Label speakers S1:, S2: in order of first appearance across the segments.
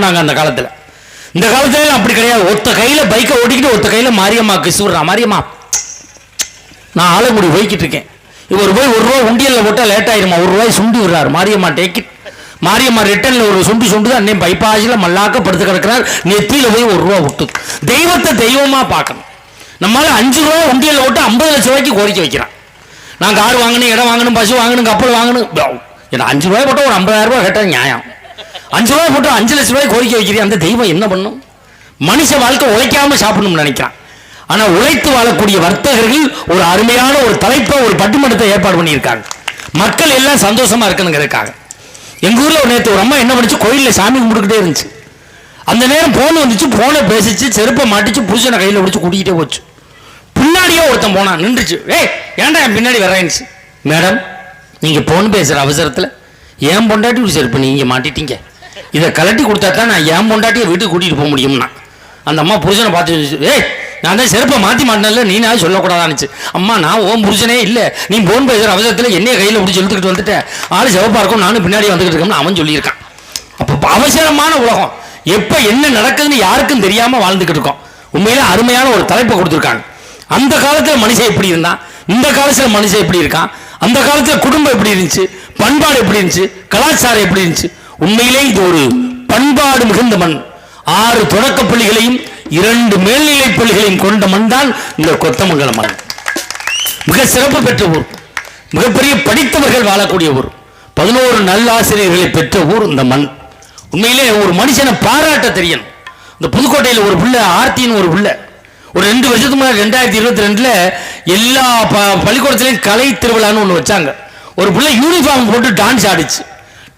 S1: நாங்கள் அந்த காலத்தில். இந்த காலத்துல அப்படி கிடையாது. ஒத்த கையில் பைக்கை ஓட்டிக்கிட்டு ஒத்த கையில் மாரியம்மா கிசுறா. மாரியம்மா நான் ஆலங்குடி போய்கிட்டு இருக்கேன், இவர் போய் ₹1 உண்டியலில் போட்டால் லேட் ஆயிருமா, ₹1 சுண்டி விடுறாரு. மாரியம்மா டேக்கிட். மாரியம்மா ரிட்டர்னில் ஒரு சுண்டி சுண்டுது. அன்னையும் பைப்பாசில் மல்லாக்க படுத்து கிடக்கிறார். நெத்தியில் போய் ₹1 விட்டுது. தெய்வத்தை தெய்வமாக பார்க்கணும். நம்மளால ₹5 உண்டியலில் போட்டு 50 லட்சம் ரூபாய்க்கு கோரிக்கை வைக்கிறான். நான் கார் வாங்கணும், இடம் வாங்கணும், பசு வாங்கணும், கப்பல் வாங்கணும். ஏன்னா ₹5 போட்டு ஒரு ₹50,000 கேட்டால் நியாயம். ₹5 போட்டு 5 லட்சம் ரூபாய் கோரிக்கை வைக்கிறேன். அந்த தெய்வம் என்ன பண்ணும்? மனுஷ வாழ்க்கை உழைக்காம சாப்பிடணும்னு நினைக்கிறான். ஆனால் உழைத்து வாழக்கூடிய வர்த்தகர்கள் ஒரு அருமையான ஒரு தலைப்பை, ஒரு பட்டிமன்றத்தை ஏற்பாடு பண்ணியிருக்காங்க. மக்கள் எல்லாம் சந்தோஷமா இருக்கணுங்கிறதுக்காக. எங்க ஊர்ல ஒரு நேற்று ஒரு அம்மா என்ன பண்ணிச்சு, கோயிலில் சாமி கும்பிட்டுக்கிட்டே இருந்துச்சு. அந்த நேரம் போன் வந்துச்சு, போனை பேசிச்சு, செருப்பை மாட்டிச்சு, புருஷனை கையில் பிடிச்சு கூட்டிகிட்டே போச்சு. பின்னாடியே ஒருத்தன் போனான், நின்றுச்சு. ஏய் ஏன்டா என் பின்னாடி வர்றேன்னுச்சு. மேடம் நீங்க போன் பேசுற அவசரத்தில் ஏன் பொண்டாட்டி செருப்பு நீங்க மாட்டிட்டீங்க, இதை கலட்டி கொடுத்தா தான் நான் என் பொண்டாட்டியை வீட்டுக்கு கூட்டிகிட்டு போக முடியும்னா. அந்த அம்மா புருஷனை பார்த்து, ஏய் நான் தான் செருப்பை மாற்றி மாட்டினல, நீ நான் சொல்லக்கூடாதான்னுச்சு. அம்மா நான் ஓம் புருஷனே இல்லை, நீ போன் பேசுகிற அவசரத்தில் என்னைய கையில் பிடிச்சி இழுத்துக்கிட்டு வந்துட்டேன், ஆள் சிவப்பாக இருக்கும், நானும் பின்னாடி வந்துக்கிட்டு இருக்கோம்னு அவன் சொல்லியிருக்கான். அப்போ அவசரமான உலகம், எப்போ என்ன நடக்குதுன்னு யாருக்கும் தெரியாமல் வாழ்ந்துக்கிட்டு இருக்கோம். உண்மையில அருமையான ஒரு தலைப்பை கொடுத்துருக்காங்க. அந்த காலத்தில் மனுஷன் எப்படி இருந்தான், இந்த காலத்தில் மனுஷன் எப்படி இருக்கான், அந்த காலத்தில் குடும்பம் எப்படி இருந்துச்சு, பண்பாடு எப்படி இருந்துச்சு, கலாச்சாரம் எப்படி இருந்துச்சு. உண்மையிலே இது ஒரு பண்பாடு மிகுந்த மண். 6 தொடக்க பள்ளிகளையும் 2 மேல்நிலை பள்ளிகளையும் கொண்ட மண் தான் இந்த கொத்தமங்கலம் மண். மிக சிறப்பு பெற்ற ஊர், மிகப்பெரிய படித்தவர்கள் வாழக்கூடிய ஊர், 11 நல்லாசிரியர்களை பெற்ற ஊர் இந்த மண். உண்மையிலே ஒரு மனுஷனை பாராட்ட தெரியணும். இந்த புதுக்கோட்டையில் ஒரு பிள்ளை ஆர்த்தின்னு ஒரு பிள்ளை, ஒரு 2 வருஷத்துக்கு முன்னாடி 2022 எல்லா பள்ளிக்கூடத்திலையும் கலை திருவிழான்னு ஒன்று வச்சாங்க. ஒரு பிள்ளை யூனிஃபார்ம் போட்டு டான்ஸ் ஆடிச்சு.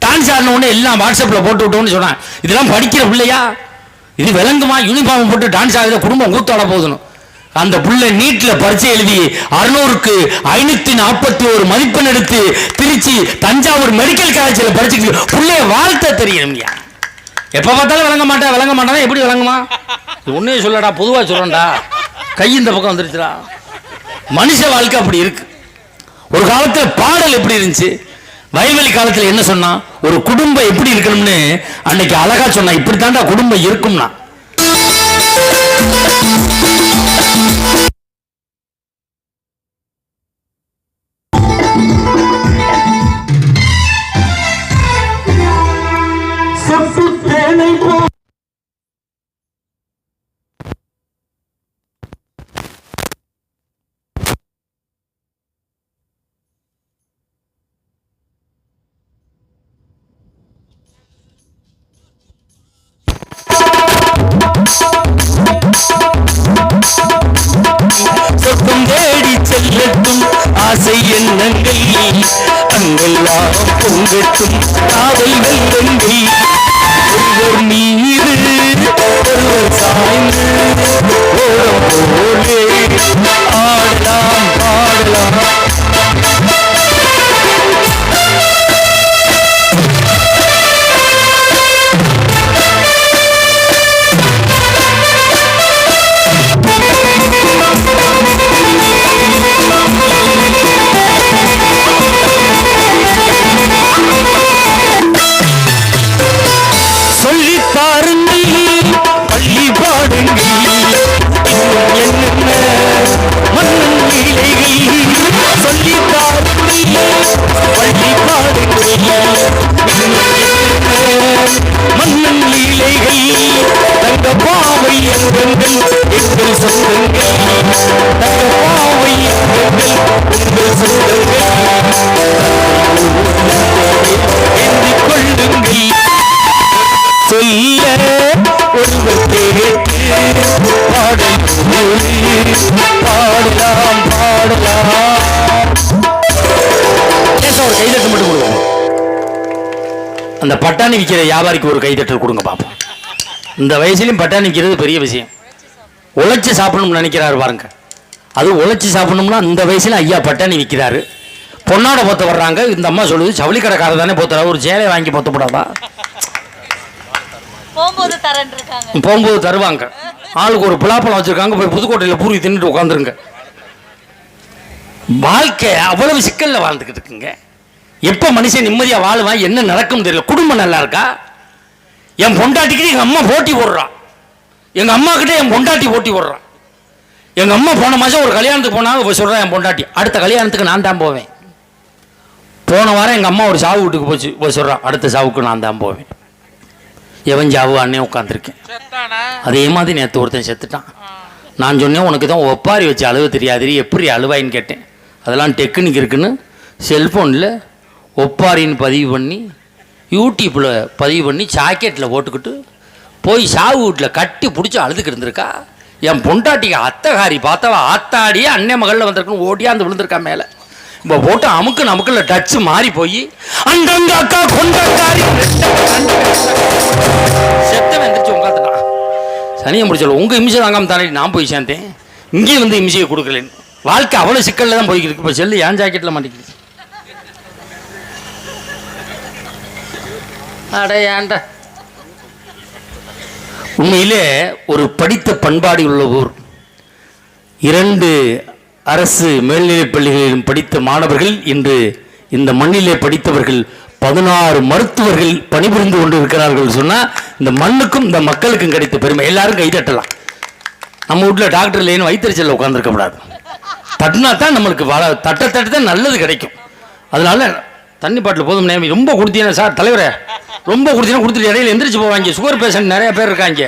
S1: டான்ஸ் ஆடின உடனே எல்லாம் வாட்ஸ்அப்பில் போட்டு விட்டோன்னு சொன்னான், இதெல்லாம் படிக்கிற பிள்ளையா, இது விளங்குமா, யூனிஃபார்ம் போட்டு டான்ஸ் ஆகுது, குடும்பம் கூத்தாட போதுன்னு. அந்த பிள்ளை நீட்டில் பரீட்சை எழுதி 600க்கு 541 மதிப்பெண் எடுத்து திருச்சி தஞ்சாவூர் மெடிக்கல் காலேஜில் படிச்சுட்டு பிள்ளைய வாழ்த்த தெரியணும்யா. எப்போ பார்த்தாலும் விளங்க மாட்டானா எப்படி விளங்குமா? ஒன்னே சொல்லடா, பொதுவாக சொல்றேன்டா, கை இந்த பக்கம் வந்துருச்சுடா. மனுஷ வாழ்க்கை அப்படி இருக்கு. ஒரு காலத்தில் பாடல் எப்படி இருந்துச்சு, வயல்வெளி காலத்தில் என்ன சொன்னா, ஒரு குடும்பம் எப்படி இருக்கணும்னு அன்னைக்கு அழகா சொன்னா, இப்படித்தாண்டா குடும்பம் இருக்கும்னா. தேடி செல்லட்டும் ஆசை எண்ணங்கள், அங்கெல்லாம் பொங்கட்டும் காதல் வெள்ளங்கள், ஒருவர் மீது ஒருவர் சாய்ந்து ஓரம் போலே ஆடலாம் பாடலாம். அந்த பட்டாணி விற்கிற வியாபாரிக்கு ஒரு கைதட்டல் கொடுங்க பார்ப்போம். இந்த வயசுலையும் பட்டாணி விற்கிறது பெரிய விஷயம். உழைச்சி சாப்பிடணும்னு நினைக்கிறாரு பாருங்க. அது உழைச்சி சாப்பிடணும்னா இந்த வயசுல ஐயா பட்டாணி விற்கிறாரு. பொன்னாட போத்த வர்றாங்க. இந்த அம்மா சொல்லுது, ஜவுளி கடைக்காரர் தானே போத்துறா, ஒரு சேலை வாங்கி போத்தப்படாதா, போகும்போது தருவாங்க. ஆளுக்கு ஒரு பிளாப்பழம் வச்சிருக்காங்க, போய் புதுக்கோட்டையில் பூரி தின்னுட்டு உட்காந்துருங்க. வாழ்க்கை அவ்வளவு சிக்கல்ல வாழ்ந்துக்கிட்டு இருக்குங்க. எப்போ மனுஷன் நிம்மதியாக வாழ்வான், என்ன நடக்கும் தெரியல. குடும்பம் நல்லா இருக்கா, என் பொண்டாட்டிக்கிட்ட எங்கள் அம்மா போட்டி போடுறான். எங்கள் அம்மா கிட்ட என் பொண்டாட்டி போட்டி போடுறான். எங்கள் அம்மா போன மாதம் ஒரு கல்யாணத்துக்கு போனாங்க சொல்கிறேன், என் பொண்டாட்டி அடுத்த கல்யாணத்துக்கு நான் தான் போவேன். போன வாரம் எங்கள் அம்மா ஒரு சாவு வீட்டுக்கு போய் சொல்கிறான், அடுத்த சாவுக்கு நான் தான் போவேன். எவன் சாவு அண்ணே உட்காந்துருக்கேன். அதே மாதிரி நேற்று ஒருத்தன் செத்துட்டான். நான் சொன்னேன், உனக்கு தான் ஒப்பாரி வச்சு அழுவ தெரியாது, எப்படி அழுவாயின்னு கேட்டேன். அதெல்லாம் டெக்னிக் இருக்குன்னு செல்ஃபோனில் ஒப்பாரின்னு பதிவு பண்ணி யூடியூப்பில் பதிவு பண்ணி ஜாக்கெட்டில் போட்டுக்கிட்டு போய் சாவு வீட்டில் கட்டி பிடிச்சி அழுதுக்கு இருந்திருக்கா. என் பொண்டாட்டிக்கு அத்தகாரி பார்த்தவா ஆத்தாடியே அண்ணே மகளில் வந்திருக்குன்னு ஓடியாந்து விழுந்திருக்கா மேலே. இப்போ போட்டு அமுக்குல டச்சு மாறி போய் அண்டங்க அக்கா கொண்டாடி செத்தவன் எந்திரிச்சு உட்காந்துட்டான். சனியை முடிச்சல உங்கள் இம்சை வாங்காமல் தானே நான் போய் சேர்ந்தேன், இங்கேயும் வந்து இம்சையை கொடுக்கலன்னு. வாழ்க்கை அவ்வளோ சிக்கலில் தான் போய்க்கிருக்கு. இப்போ செல்லு ஏன் ஜாக்கெட்டில் மாட்டிக்கிது. அட ஏன்டா, உண்மையிலே ஒரு படித்த பண்பாடு உள்ள ஊர். 2 அரசு மேல்நிலைப் பள்ளிகளிலும் படித்த மாணவர்கள் இன்று இந்த மண்ணிலே படித்தவர்கள் 16 மருத்துவர்கள் பணிபுரிந்து கொண்டு இருக்கிறார்கள். சொன்னால் இந்த மண்ணுக்கும் இந்த மக்களுக்கும் கிடைத்த பெருமை. எல்லாரும் கை தட்டலாம். நம்ம வீட்டில் டாக்டர் இல்லைன்னு வயிற்றுச்சலில் உட்காந்துருக்க கூடாது. தட்டினா தான் நம்மளுக்கு தட்ட தான் நல்லது கிடைக்கும். அதனால தண்ணி பாட்டில் போதும் நேமி ரொம்ப கொடுத்தீங்கன்னா சார் தலைவரே ரொம்ப கொடுத்துட்டு இடையில எந்திரிச்சு போவாங்க. சுகர் பேஷண்ட் நிறைய பேர் இருக்காங்க.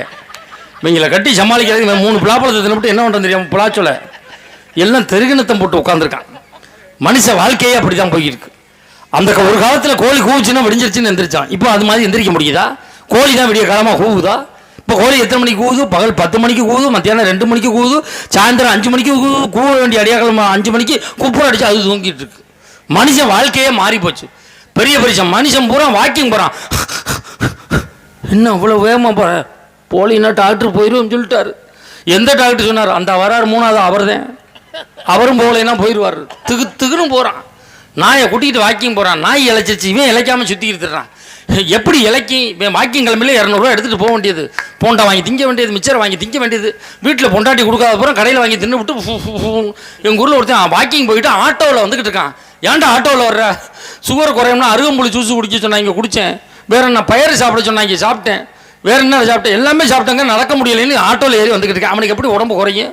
S1: இவங்களை கட்டி சமாளிக்கிறதுக்கு 3 பிளாப்பழத்தை தின்னுட்டு என்ன பண்ணுறது தெரியாமல் பிளாச்சோல எல்லாம் தெருகிணத்தம் போட்டு உட்காந்துருக்கான். மனுஷ வாழ்க்கையே அப்படி தான் போயிருக்கு. அந்த ஒரு காலத்தில் கோழி கூவுச்சுன்னா விடிஞ்சிருச்சுன்னு எந்திரிச்சான். இப்போ அது மாதிரி எந்திரிக்க முடியுதா? கோழி தான் விடிய காலமாக கூவுதா? இப்போ கோழி எத்தனை மணிக்கு கூவுது? பகல் 10 மணிக்கு கூவுது, மத்தியானம் 2 மணிக்கு கூவுது, சாயந்தரம் 5 மணிக்கு கூவ வேண்டிய அடியாக்கிழமை 5 மணிக்கு குப்புற அடிச்சு அது தூங்கிட்டு இருக்கு. மனுஷன் வாழ்க்கையே மாறி போச்சு. பெரிய மனுஷன் பூரா வாக்கிங் போகிறான். என்ன அவ்வளோ வேகமாக போகிற போலின்னா டாக்டர் போயிடுவோம் சொல்லிட்டாரு. எந்த டாக்டர் சொன்னார்? அந்த வராரு 3வது அவர் தான். அவரும் போகலைன்னா போயிடுவார். திகுன்னு போகிறான். நாயை கூட்டிகிட்டு வாக்கிங் போகிறான். நாய் இழைச்சிருச்சு, இவன் இழைக்காமல் சுற்றிக்கிட்டு இருக்கான். எப்படி இலக்கி வாக்கிங் கிளம்பில 200 ரூபா எடுத்துகிட்டு போக வேண்டியது, போண்டா வாங்கி திங்க வேண்டியது, மிச்சரை வாங்கி திங்க வேண்டியது, வீட்டில் பொண்டாட்டி கொடுக்காத அப்புறம் கடையில் வாங்கி தின்னு விட்டு எங்கள் ஊரில் ஒருத்தன் வாக்கிங் போயிட்டு ஆட்டோவில் வந்துக்கிட்டு இருக்கான். ஏன்டா ஆட்டோவில் வர்ற? சுகர் குறையும்னா அருகம்புளி ஜூஸ் குடிக்க சொன்னாங்க, குடித்தேன். வேற என்ன பயிறு சாப்பிட சொன்னாங்க, சாப்பிட்டேன். வேற என்ன சாப்பிட்டேன்? எல்லாமே சாப்பிட்டாங்க, நடக்க முடியலைன்னு ஆட்டோவில் ஏறி வந்துக்கிட்டு இருக்கேன். அவனுக்கு எப்படி உடம்பு குறையும்?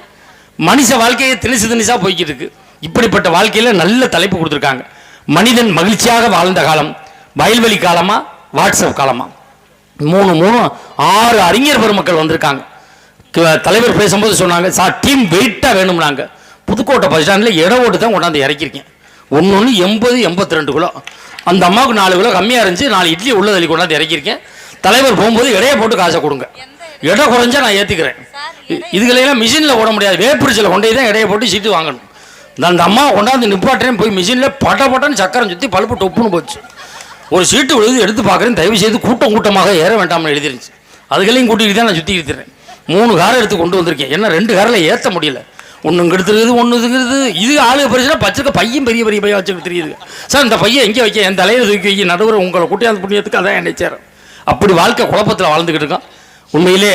S1: மனுஷ வாழ்க்கையை திணிசாக போய்கிட்டு இருக்கு. இப்படிப்பட்ட வாழ்க்கையில் நல்ல தலைப்பு கொடுத்துருக்காங்க. மனிதன் மகிழ்ச்சியாக வாழ்ந்த காலம் வயல்வெளி காலமா வாட்ஸ்அப் காலமா? 6 அறிஞர் பெருமக்கள் வந்திருக்காங்க. தலைவர் பேசும்போது சொன்னாங்க, சார் டீம் வெயிட்டாக வேணும்னாங்க. புதுக்கோட்டை பஸ் ஸ்டாண்டில் இட ஓட்டு தான் கொண்டாந்து இறக்கியிருக்கேன். 82 கிலோ. அந்த அம்மாவுக்கு 4 கிலோ கம்மியாக இருந்துச்சு, 4 இட்லி உள்ளதள்ளி கொண்டாந்து இறக்கியிருக்கேன். தலைவர் போகும்போது இடையை போட்டு காசை கொடுங்க, இட குறைஞ்சா நான் ஏற்றிக்கிறேன். இதுகளெல்லாம் மிஷினில் ஓட முடியாது, வேப்பிடிச்சில் கொண்டே தான் இடையை போட்டு சீட்டு வாங்கணும். அந்த அம்மா கொண்டாந்து நிப்பாட்டேன் போய் மிஷினில் பட்டன்னு சக்கரம் சுற்றி பழுப்பு டொப்புன்னு போச்சு. ஒரு சீட்டு விழுது எடுத்து பார்க்குறேன், தயவு செய்து கூட்டமாக ஏற வேண்டாம்னு எழுதிருந்துச்சு. அதுகளையும் கூட்டிகிட்டு தான் நான் சுற்றி இருக்கிறேன். 3 காரை எடுத்து கொண்டு வந்திருக்கேன். ஏன்னா 2 காரில் ஏற்ற முடியல. ஒன்று எடுத்துருக்குது, ஒன்று இதுங்கிறது. இது ஆளுக பரிசுனா பச்சைக்க பையன் பெரிய பையன் வச்சுக்கிட்டு தெரியுது. சார் இந்த பையன் எங்கே வைக்க? என் தலையில் தூக்கி வைக்க, நடுவர் உங்களை கூட்டியாந்து புண்ணியத்துக்கு அதான் என்னை சேரும். அப்படி வாழ்க்கை குழப்பத்தில் வாழ்ந்துக்கிட்டு இருக்கோம். உண்மையிலே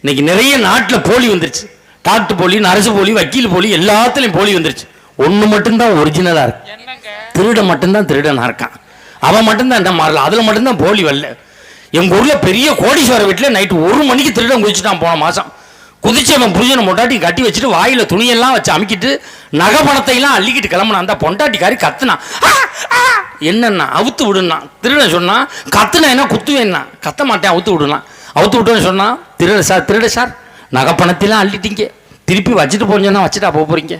S1: இன்னைக்கு நிறைய நாட்டில் போலி வந்துருச்சு. டாக்டர் போலி, நரசு போலி, வக்கீல் போலி, எல்லாத்துலேயும் போலி வந்துருச்சு. ஒன்று மட்டும்தான் ஒரிஜினலாக இருக்கு. திருடன் மட்டும்தான் திருடனாக இருக்கான். அவன் மட்டும்தான் என்ன மாறல, அதில் மட்டும்தான் போலி வரல. எங்கள் ஊரில் பெரிய கோடீஸ்வர வீட்டில் நைட்டு 1 மணிக்கு திருடன் குதிச்சுட்டான். போன மாதம் குதிச்சு அவன் புரிஞ்சனை பொண்டாட்டி கட்டி வச்சுட்டு வாயில் துணியெல்லாம் வச்சு அமுக்கிட்டு நகை பணத்தையெல்லாம் அள்ளிக்கிட்டு கிளம்புனான். அந்த பொண்டாட்டிக்காரி கத்துனான், என்னன்னா அவுத்து விடுனா. திருடன் சொன்னான், கத்துனா என்ன குத்துவேன்னா. கத்த மாட்டேன், அவுத்து விடுனான். அவுத்து விட்டுன்னு சொன்னான், திருட சார் நகை பணத்தையெல்லாம் அள்ளிட்டீங்க, திருப்பி வச்சுட்டு போஞ்சோன்னா வச்சுட்டா போகிறீங்க,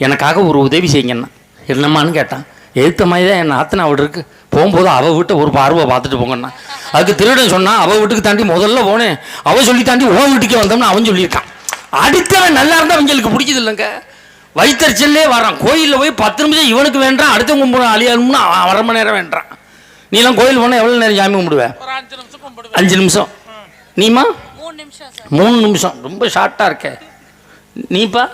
S1: எனக்காக ஒரு உதவி செய்யுங்கண்ணா. என்னம்மான்னு கேட்டான். எழுத்த மாதிரி தான் என் ஆத்தனை அவள் இருக்கு, போகும்போது அவள் வீட்டை ஒரு பார்வை பார்த்துட்டு போங்கண்ணா. அதுக்கு திருடன் சொன்னான், அவள் வீட்டுக்கு தாண்டி முதல்ல போனேன், அவள் சொல்லி தாண்டி ஓ வீட்டுக்கே வந்தோம்னு அவன் சொல்லியிருக்கான். அடுத்தவன் நல்லா இருந்தால் அவங்களுக்கு பிடிக்குது இல்லைங்க. வயிற்றுச்சல்லே வரான். கோயிலில் போய் 10 நிமிஷம் இவனுக்கு வேண்டாம், அடுத்த கும்பிடும் அழியாணும்னு 1/2 மணி நேரம் வேண்டான். நீலாம் கோயில் போனால் எவ்வளோ நேரம் சாமி கும்பிடுவேன்? 5 நிமிஷம். நீமா 3 நிமிஷம். ரொம்ப ஷார்ட்டாக இருக்க. நீப்பா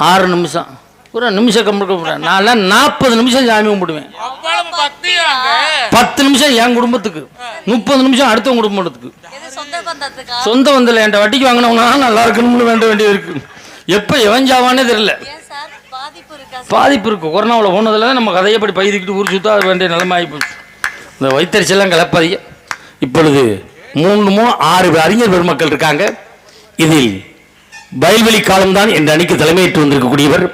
S1: 6 நிமிஷம். ஒரு நிமிஷம் கம்மிட்டு நான்லாம் 40 நிமிஷம் சாமி கும்பிடுவேன். 10 நிமிஷம் என் குடும்பத்துக்கு, 30 நிமிஷம் அடுத்த குடும்பத்துக்கு. சொந்த வந்தல என்கிட்ட வட்டிக்கு வாங்கினவங்க நல்லா இருக்கணும்னு வேண்ட வேண்டியது இருக்கு. எப்போ எவன் ஜாவானே தெரியல. பாதிப்பு இருக்கு. கொரோனாவில் போனதில் நம்ம கதையை படி பைதிக்கிட்டு ஊர் சுத்தா வேண்டிய நிலைமை ஆகி போச்சு. இந்த வைத்தறிச்செல்லாம் கலப்பதிய. இப்பொழுது 6 அறிஞர் பெருமக்கள் இருக்காங்க. இதில் வயல்வெளி காலம்தான் என்ற அணிக்கு தலைமையேற்று வந்திருக்கக்கூடியவர்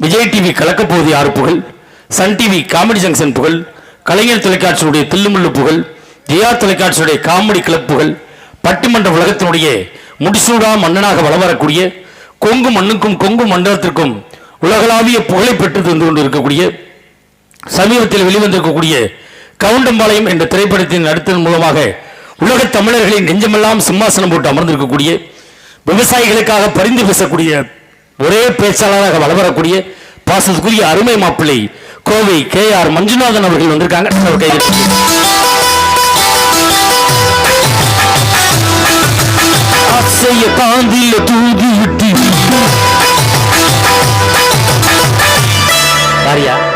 S1: விஜய் டிவி கலக்கப்போகுதி 6 புகழ், சன் டிவி காமெடி ஜங்ஷன் புகழ், கலைஞர் தொலைக்காட்சியுடைய தில்லுமுள்ளு புகழ், ஜியா தொலைக்காட்சியுடைய காமெடி கிளப் புகழ், பட்டிமன்ற உலகத்தினுடைய முடிசூடா மன்னனாக வளம் வரக்கூடிய கொங்கு மண்ணுக்கும் கொங்கு மண்டலத்திற்கும் உலகளாவிய புகழை பெற்று தந்து கொண்டு இருக்கக்கூடிய சமீபத்தில் வெளிவந்திருக்கக்கூடிய கவுண்டம்பாளையம் என்ற திரைப்படத்தின் நடித்ததன் மூலமாக உலக தமிழர்களின் நெஞ்சமெல்லாம் சிம்மாசனம் போட்டு அமர்ந்திருக்கக்கூடிய விவசாயிகளுக்காக பரிந்து பேசக்கூடிய ஒரே பேச்சாளராக வளம் வரக்கூடிய பாசத்துக்குரிய அருமை மாப்பிள்ளை கோவை KR மஞ்சுநாதன் அவர்கள் வந்திருக்காங்க.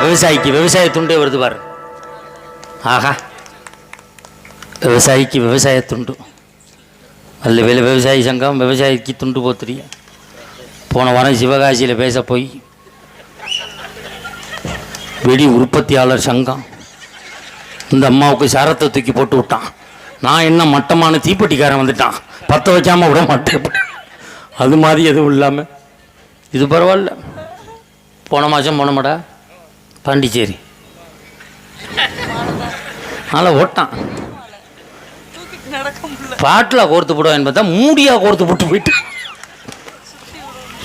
S1: விவசாயிக்கு விவசாய துண்டே வருது பாரு. ஆஹா, விவசாயிக்கு விவசாய துண்டு அல்ல வேலை. விவசாயி சங்கம் விவசாயிக்கு துண்டு போத்துறிய. போன வாரம் சிவகாசியில் பேச போய் வெடி உற்பத்தியாளர் சங்கம் இந்த அம்மாவுக்கு சாரத்தை தூக்கி போட்டு விட்டான். நான் என்ன மட்டமான தீப்பெட்டிக்காரன் வந்துட்டான், பற்ற வைக்காம விட மாட்டேன். அது மாதிரி எதுவும் இல்லாமல் இது பரவாயில்ல. போன மாதம் போனமாடா பாண்டிச்சேரி, அதனால் ஓட்டான். பாட்டில் கோர்த்து போடுவான்னு பார்த்தா மூடியாக கோர்த்து போட்டு போயிட்டு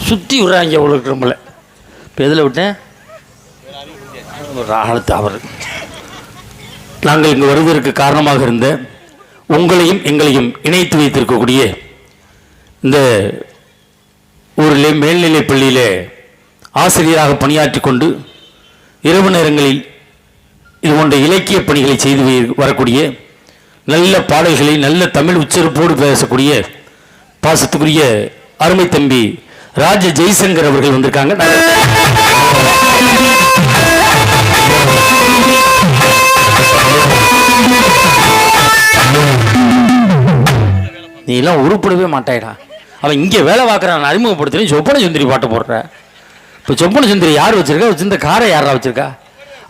S1: சுற்றி விட்றாங்க அவ்வளோ நம்மள. இப்போ எதில் விட்டேன்? ஒரு ஆழத்து அவர். நாங்கள் இங்கே வருவதற்கு காரணமாக இருந்த உங்களையும் எங்களையும் இணைத்து வைத்திருக்கக்கூடிய இந்த ஊரிலே மேல்நிலைப் பள்ளியிலே ஆசிரியராக பணியாற்றி கொண்டு இரவு நேரங்களில் இது போன்ற இலக்கிய பணிகளை செய்து வரக்கூடிய நல்ல பாடல்களை நல்ல தமிழ் உச்சரிப்போடு பேசக்கூடிய பாசத்துக்குரிய அருமை தம்பி ராஜ ஜெய்சங்கர் அவர்கள் வந்திருக்காங்க. நீ எல்லாம் உருப்படவே மாட்டாயிடா. அவன் இங்கே வேலை பார்க்குறான், அறிமுகப்படுத்துறேன். சொப்பன சுந்தரி பாட்டு போடுற. இப்போ சொப்பன சுந்தரி யார் வச்சிருக்கா? வச்சிருந்த காரை யாரா வச்சிருக்கா?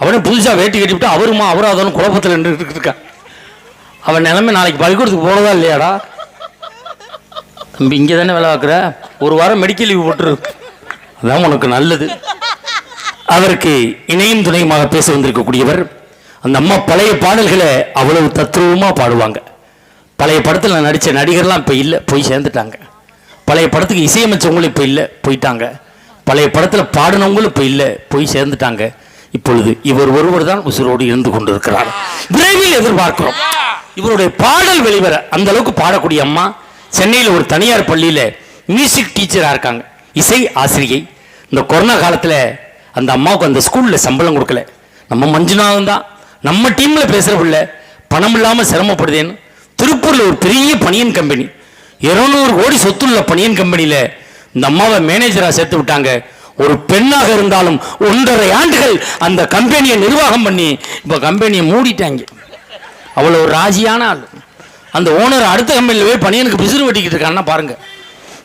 S1: அவனே புதுசாக வேட்டி கட்டிவிட்டு அவருமா அவராதனும் குழப்பத்தில் நின்றுட்டு இருக்கா. அவன் நிலைமை நாளைக்கு பள்ளிக்கூடத்துக்கு போனதா இல்லையாடா? தம்பி இங்கே தானே வேலை பார்க்குற, ஒரு வாரம் மெடிக்கல் லீவ் போட்டுரு, அதான் உனக்கு நல்லது. அவருக்கு இணையும் துணையுமாக பேச வந்திருக்கக்கூடியவர் அந்த அம்மா. பழைய பாடல்களை அவ்வளவு தத்ரூபமாக பாடுவாங்க. பழைய படத்தில் நடித்த நடிகர்லாம் இப்போ இல்லை, போய் சேர்ந்துட்டாங்க. பழைய படத்துக்கு இசையமைச்சவங்களும் இப்போ இல்லை, போயிட்டாங்க. பழைய படத்தில் பாடினவங்களும் இப்போ இல்லை, போய் சேர்ந்துட்டாங்க. இப்பொழுது இவர் ஒருவர் தான் உசுரோடு இருந்து கொண்டிருக்கிறார். விரைவில் எதிர்பார்க்கிறோம் இவருடைய பாடல் வெளிவர. அந்த அளவுக்கு பாடக்கூடிய அம்மா சென்னையில் ஒரு தனியார் பள்ளியில் மியூசிக் டீச்சராக இருக்காங்க, இசை ஆசிரியை. இந்த கொரோனா காலத்தில் அந்த அம்மாவுக்கு அந்த ஸ்கூலில் சம்பளம் கொடுக்கல. நம்ம மஞ்சுநாதன் தான் நம்ம டீமில் பேசுகிற பிள்ளை பணம் இல்லாமல் சிரமப்படுதேன்னு திருப்பூரில் ஒரு பெரிய பனியன் கம்பெனி, 200 கோடி சொத்துள்ள பனியன் கம்பெனியில் இந்த அம்மாவை மேனேஜராக சேர்த்து விட்டாங்க. ஒரு பெண்ணாக இருந்தாலும் 1.5 ஆண்டுகள் அந்த கம்பெனியை நிர்வாகம் பண்ணி இப்போ கம்பெனியை மூடிட்டாங்க. அவ்வளோ ஒரு ராசியான ஆள். அந்த ஓனர் அடுத்த கம்பெனியில் போய் பனியனுக்கு பிசுறு வெட்டிக்கிட்டு இருக்கான்னா பாருங்க.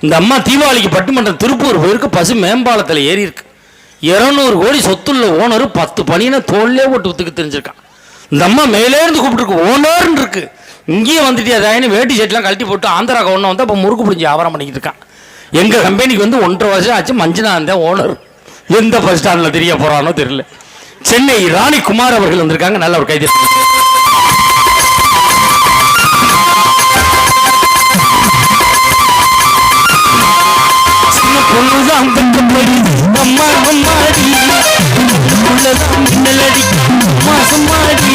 S1: இந்த அம்மா தீபாவளிக்கு பட்டுமன்றம் திருப்பூர் போயிருக்கு, பசு மேம்பாலத்தில் ஏறி இருக்கு. 200 கோடி சொத்துள்ள ஓனர் 10 பனியனை தோல்லே போட்டு வித்துக்கு தெரிஞ்சிருக்கான். இந்த அம்மா மேலேருந்து கூப்பிட்டுருக்கு, ஓனர்னு இருக்கு. இங்கேயே வந்துட்டு அதாயின்னு வேட்டி செட்லாம் கழட்டி போட்டு ஆந்திராவுக்கு ஒன்று வந்து அப்போ முறுக்கு பிடிஞ்சி வியாபாரம் பண்ணிக்கிட்டு இருக்கான். எங்கள் கம்பெனிக்கு வந்து 1.5 வருஷம் ஆச்சு. மஞ்சுநாதன் தான் ஓனர். எந்த பஸ் ஸ்டாண்டில் தெரிய போகிறானோ தெரியல. சென்னை ராணி குமார் அவர்கள் வந்திருக்காங்க. நல்ல ஒரு கைது. சின்ன பொண்ணுதான் அம்மா அம்மாடி உள்ளதான் மின்னலடி மாசம் மாடி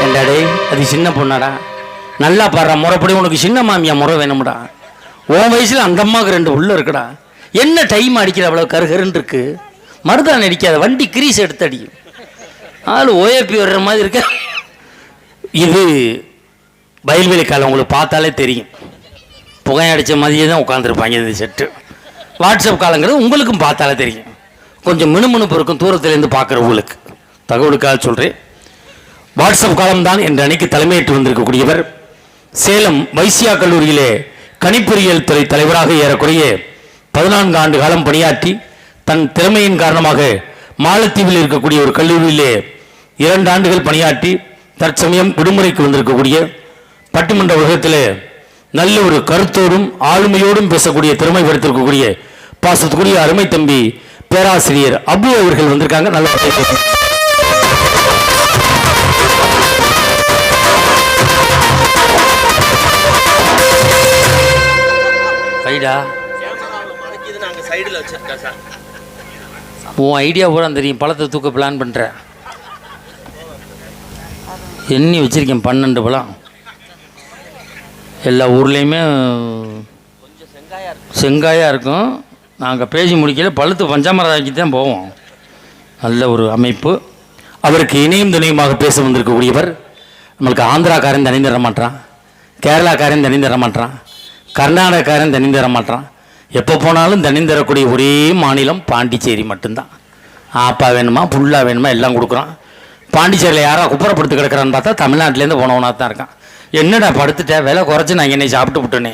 S1: என்னடே அது சின்ன பொண்ணாடா, நல்லா பாடுற முறைப்படி. உனக்கு சின்ன மாமியா முறை வேணும்டா. உன் வயசுல அந்த அம்மாவுக்கு 2 உள்ள இருக்குடா. என்ன டைம் அடிக்கிற அவ்வளவு கருகருன்னு இருக்கு. மருதான அடிக்காத, வண்டி கிரீஸ் எடுத்து அடி. ஆள் ஓஏபி வர்ற மாதிரி இருக்க. இது வயல்வெளி காலம், உங்களுக்கு பார்த்தாலே தெரியும். புகையடிச்ச மாதிரியே தான் உட்காந்துருப்பாங்க இந்த செட்டு. வாட்ஸ்அப் காலங்கிறது உங்களுக்கும் பார்த்தாலே தெரியும். கொஞ்சம் மினுமினுப்பு இருக்கும் தூரத்திலேருந்து பார்க்குறவங்களுக்கு. தகவலுக்காக சொல்கிறேன். வாட்ஸ்அப் காலம்தான் என்ற அணிக்கு தலைமையேற்று வந்திருக்கக்கூடியவர் சேலம் வைசியா கல்லூரியிலே கணிப்பொறியியல் துறை தலைவராக ஏறக்குறைய 14 ஆண்டு காலம் பணியாற்றி தன் திறமையின் காரணமாக மாலத்தீவில் இருக்கக்கூடிய ஒரு கல்லூரியிலே 2 ஆண்டுகள் பணியாற்றி தற்சமயம் விடுமுறைக்கு வந்திருக்கக்கூடிய பட்டிமன்ற உலகத்திலே நல்ல ஒரு கருத்தோடும் ஆளுமையோடும் பேசக்கூடிய திறமை படுத்திருக்கக்கூடிய பாசத்துக்குரிய அருமை தம்பி பேராசிரியர் அபு அவர்கள் வந்திருக்காங்க. நல்ல உன் ஐடியா பூரா தெரியும். பழத்தை தூக்க பிளான் பண்ற எண்ணி வச்சிருக்கேன் 12 பழம். எல்லா ஊர்லேயுமே செங்காயாக இருக்கும். நாங்கள் பேசி முடிக்கல பழுத்து பஞ்சாமரதாக்கி தான் போவோம். நல்ல ஒரு அமைப்பு. அவருக்கு இணையும் துணையுமாக பேச வந்திருக்கக்கூடியவர் நம்மளுக்கு ஆந்திராக்காரன் தனி தர மாட்டான், கேரளாக்காரன் தனி தர மாட்டான், கர்நாடகாக்காரன் தனி தர மாட்டான். எப்போ போனாலும் தனி தரக்கூடிய ஒரே மாநிலம் பாண்டிச்சேரி மட்டும்தான். ஆப்பா வேணுமா புல்லா வேணுமா எல்லாம் கொடுக்குறான். பாண்டிச்சேரியில் யாரோ குப்புறப்படுத்து கிடக்கிறான்னு பார்த்தா தமிழ்நாட்டிலேருந்து போனவனாக தான் இருக்கான். என்னடா படுத்துட்டேன் விலை குறைச்சி நான் என்னை சாப்பிட்டு விட்டேனே.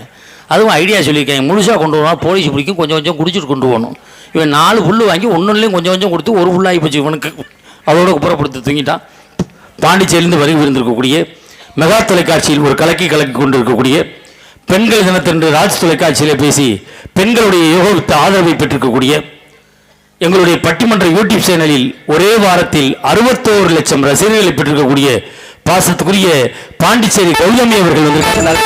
S1: அதுவும் ஐடியா சொல்லியிருக்கேன். முழுசாக கொண்டு போனால் போலீஸ் பிடிக்கும், கொஞ்சம் கொஞ்சம் குடிச்சிட்டு கொண்டு போகணும். இவன் 4 புல் வாங்கி ஒன்றுலேயும் கொஞ்சம் கொஞ்சம் கொடுத்து ஒரு புல்லாகி போச்சு இவனுக்கு. அதோட குப்புறப்படுத்து தூங்கிட்டான். பாண்டிச்சேரியிலிருந்து வருகை இருந்திருக்கக்கூடிய மெகா தொலைக்காட்சியில் ஒரு கலக்கி கொண்டு இருக்கக்கூடிய பெண்கள் தினத்தன்று ராஜ் தொலைக்காட்சியில் பேசி பெண்களுடைய யோகத்து ஆதரவை பெற்றிருக்கக்கூடிய எங்களுடைய பட்டிமன்ற யூடியூப் சேனலில் ஒரே வாரத்தில் 61 லட்சம் ரசிகர்களை பெற்றிருக்கக்கூடிய பாசத்துக்குரிய பாண்டிச்சேரி கௌதமி அவர்கள் வந்திருக்கிறார்.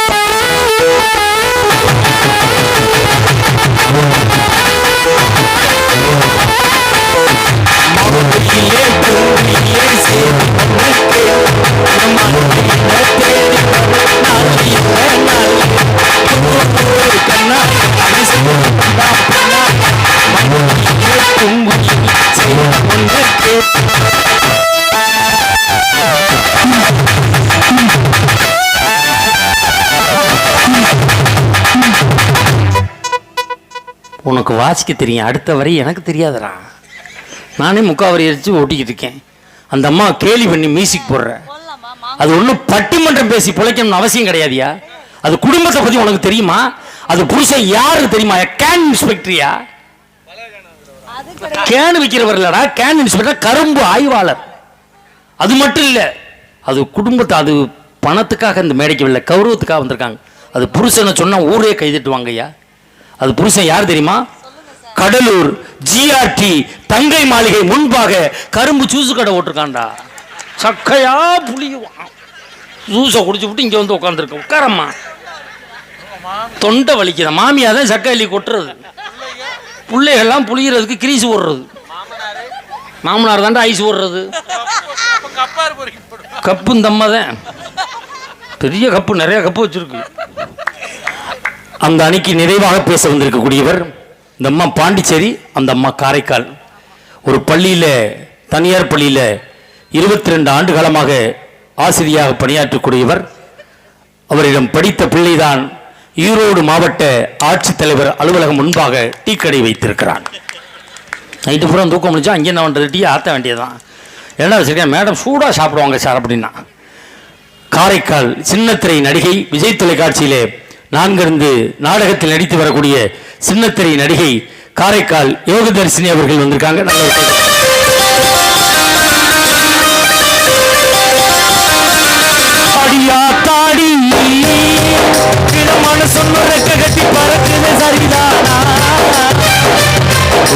S1: உனக்கு வாசிக்க தெரியும், அடுத்த வரை எனக்கு தெரியாதரா. நானே முக்காவரி அடிச்சு ஓட்டிக்கிட்டு இருக்கேன். அந்த அம்மா கேலி பண்ணி மியூசிக் போடுற. அது ஒன்றும் பட்டிமன்றம் பேசி பிழைக்கணும்னு அவசியம் கிடையாதியா. அது குடும்பத்தை பற்றி உனக்கு தெரியுமா? அது புருஷன் யாருக்கு தெரியுமா? கேன் இன்ஸ்பெக்டரியா? கேன் விற்கிறவர் இல்லடா, கேன் இன்ஸ்பெக்டர் கரும்பு ஆய்வாளர். அது மட்டும் இல்லை, அது குடும்பத்தை, அது பணத்துக்காக இந்த மேடைக்கு இல்லை, கௌரவத்துக்காக வந்திருக்காங்க. அது புருஷனை சொன்னா ஊரே கைதட்டுவாங்க ஐயா. அது புருஷன் யார் தெரியுமா? கடலூர் ஜிஆர்டி தங்கை மாளிகை முன்பாக கரும்பு ஜூஸ் கடை ஓட்டிருக்காண்டா. சக்கையா புளியுவான். ஜூஸை குடிச்சு விட்டு இங்கே வந்து உட்காந்துருக்க. உட்காரம்மா, தொண்டை வலிக்கிற. மாமியா தான் சக்கை அள்ளி கொட்டுறது, பிள்ளைகள்லாம் புளிகிறதுக்கு கிரீஸ் ஓடுறது, மாமனார் தாண்டா ஐஸ் ஓடுறது. கப்பு இந்த அம்மா தான் பெரிய கப்பு, நிறைய கப்பு வச்சிருக்கு. அந்த அணிக்கு நிறைவாக பேச வந்திருக்கக்கூடியவர் இந்த அம்மா பாண்டிச்சேரி, அந்த அம்மா காரைக்கால். ஒரு பள்ளியில், தனியார் பள்ளியில் 22 ஆண்டு காலமாக ஆசிரியராக பணியாற்றக்கூடியவர். அவரிடம் படித்த பிள்ளைதான் ஈரோடு மாவட்ட ஆட்சித்தலைவர் அலுவலகம் முன்பாக டீ கடை வைத்திருக்கிறான். நைட்டு பூரா தூக்கம் முடிச்சா அங்கே என்ன பண்ணுறது, டீ ஆற்ற வேண்டியதுதான். என்ன வச்சுருக்கேன், மேடம் சூடாக சாப்பிடுவாங்க சார் அப்படின்னா. காரைக்கால் சின்னத்திரை நடிகை, விஜய் தொலைக்காட்சியிலே 4 நாடகத்தில் நடித்து வரக்கூடிய சின்னத்திரை நடிகை காரைக்கால் யோகதர்சினி அவர்கள் வந்திருக்காங்க. கட்டி பறக்குது சரிதானா,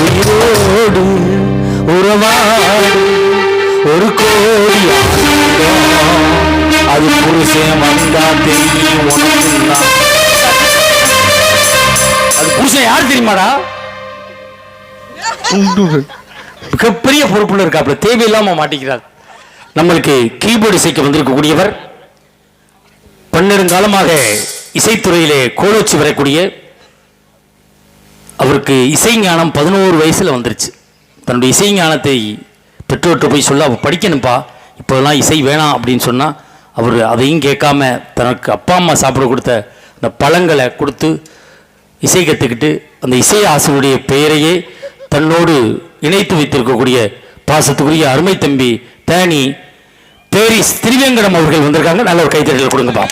S1: உயிரோடு உறவாடு ஒரு கோடி அது புருஷன் வந்தா தெரியும் உனக்கு. அது புருஷன் யாரு தெரியுமாடா? மிகப்பெரிய பொறுப்புள்ள இருக்காப்புல, தேவையில்லாம மாட்டிக்கிறார். நம்மளுக்கு கீபோர்டு இசைக்க வந்திருக்கக்கூடியவர், 12 காலமாக இசைத்துறையிலே கோலோச்சி வரக்கூடிய அவருக்கு இசை ஞானம் 11 வயசுல வந்துருச்சு. தன்னுடைய இசை ஞானத்தை பெற்றோர்கிட்ட போய் சொல்ல, அவர் படிக்கணும்ப்பா, இப்போதெல்லாம் இசை வேணாம் அப்படின்னு சொன்னால் அவர் அதையும் கேட்காம தனக்கு அப்பா அம்மா சாப்பிட கொடுத்த அந்த பழங்களை கொடுத்து இசை கற்றுக்கிட்டு அந்த இசை ஆசிரியருடைய பெயரையே தன்னோடு இணைத்து வைத்திருக்கக்கூடிய பாசத்துக்குரிய அருமை தம்பி தேனி பேரிஸ் திருவேங்கடம் அவர்கள் வந்திருக்காங்க. நல்ல ஒரு கைத்தட்டல் கொடுங்கப்பா.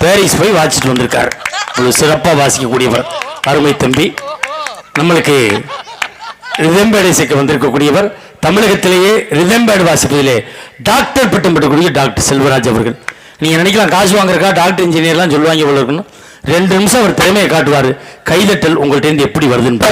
S1: பேரிஸ் போய் வாசிச்சுட்டு வந்திருக்கார். ஒரு சிறப்பாக வாசிக்கக்கூடியவர் அருமை தம்பி. நம்மளுக்கு ரிதம்பேடு இசைக்கு வந்திருக்கக்கூடியவர் தமிழகத்திலேயே ரிதம்பேடு வாசிப்பதிலே டாக்டர் பட்டம் பெற்றக்கூடிய டாக்டர் செல்வராஜ் அவர்கள். நீங்கள் நினைக்கலாம் காசு வாங்குறக்கா டாக்டர் இன்ஜினியர்லாம் சொல்லுவாங்க இவ்வளோ இருக்குன்னு. 2 நிமிஷம் அவர் திறமையை காட்டுவார். கைதட்டல் உங்கள்கிட்ட இருந்து எப்படி வருதுன்னு.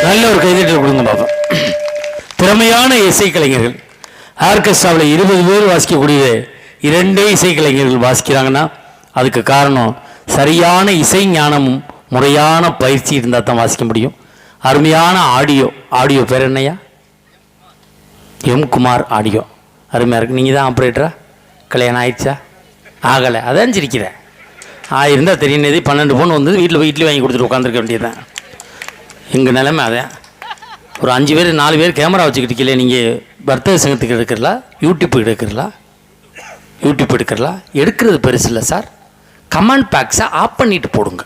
S1: நல்ல ஒரு கைதட்டல் கொடுங்க பாப்பா. திறமையான இசைக்கலைஞர்கள் ஆர்கெஸ்ட்ராவில் 20 பேர் வாசிக்கக்கூடிய 2 இசைக்கலைஞர்கள் வாசிக்கிறாங்கன்னா அதுக்கு காரணம் சரியான இசை ஞானமும் முறையான பயிற்சி இருந்தால் தான் வாசிக்க முடியும். அருமையான ஆடியோ பேர் என்னையா? M Kumar audio. அருமையாக இருக்குது. நீங்கள் தான் ஆப்ரேட்டரா? கல்யாணம் ஆயிடுச்சா? ஆகலை, அதான் சிரிக்கிறேன். இருந்தால் தெரியுனது 12 ஃபோன் வந்து வீட்டில் இட்லி வாங்கி கொடுத்துட்டு உட்காந்துருக்க வேண்டியதுதான். எங்கள் நிலைமை அதான். ஒரு 5 பேர் 4 பேர் கேமரா வச்சுக்கிட்டு இருக்கீங்களே, நீங்கள் வர்த்தக சங்கத்துக்கு எடுக்கிறலா, யூடியூப் எடுக்கிறலா எடுக்கிறது பெருசு இல்லை சார். கமெண்ட் பேக்ஸை ஆஃப் பண்ணிட்டு போடுங்க.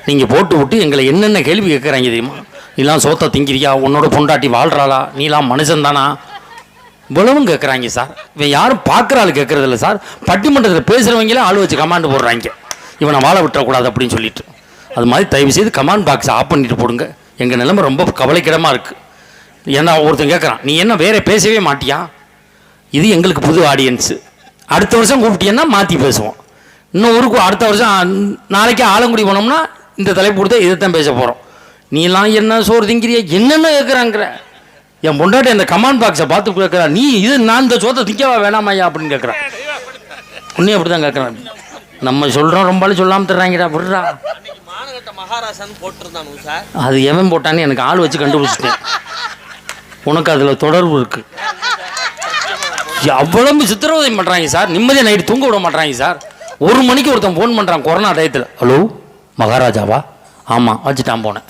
S1: நீங்கள் போட்டு விட்டு எங்களை என்னென்ன கேள்வி கேட்குறாங்க தெரியுமா? நீலாம் சோத்தை திங்கிறியா, உன்னோட பொண்டாட்டி வாழ்கிறாளா, நீலாம் மனுஷன்தானா, இவ்வளவும் கேட்குறாங்க சார். இவன் யாரும் பார்க்குற ஆள் கேட்குறது இல்லை சார். பட்டிமன்றத்தில் பேசுகிறவங்களாம் ஆள் வச்சு கமாண்ட் போடுறாங்க, இவனை வாழ விட்டுறக்கூடாது அப்படின்னு சொல்லிட்டு. அது மாதிரி தயவு செய்து கமாண்ட் பாக்ஸை ஆஃப் பண்ணிட்டு போடுங்க. எங்கள் நிலைமை ரொம்ப கவலைக்கிடமாக இருக்குது. ஏன்னா ஒருத்தன் கேட்குறான், நீ என்ன வேற பேசவே மாட்டியா? இது எங்களுக்கு புது ஆடியன்ஸு. அடுத்த வருஷம் கூப்பிட்டீங்கன்னா மாற்றி பேசுவோம். இன்னும் ஊருக்கு அடுத்த வருஷம் நாளைக்கு ஆலங்குடி போனோம்னா இந்த தலைப்பு கொடுத்தா இதைத்தான் பேச போகிறோம். நீலாம் என்ன சோறு திங்கிறியா என்னென்ன கேட்குறாங்கிற. என் பொண்டாட்டி அந்த கமாண்ட் பாக்ஸை பார்த்து கேட்குறா, நீ நான் இந்த சோத்தை திங்கவா வேணாமையா அப்படின்னு கேட்குறான். உன்னையும் அப்படி தான் கேட்குறான். நம்ம சொல்கிறோம், ரொம்பாலும் சொல்லாமல் தர்றாங்கடா விடுறா. அது எவன் போட்டான்னு எனக்கு ஆள் வச்சு கண்டுபிடிச்சிட்டேன். உனக்கு அதில் தொடர்பு இருக்கு. அவ்வளவு சித்திரவதை பண்ணுறாங்க சார். நிம்மதியாக நைட்டு தூங்க விட மாட்டாங்க சார். 1 மணிக்கு ஒருத்தன் ஃபோன் பண்ணுறான் கொரோனா டயத்தில். ஹலோ மகாராஜாவா? ஆமாம் வச்சுட்டான். போனேன்.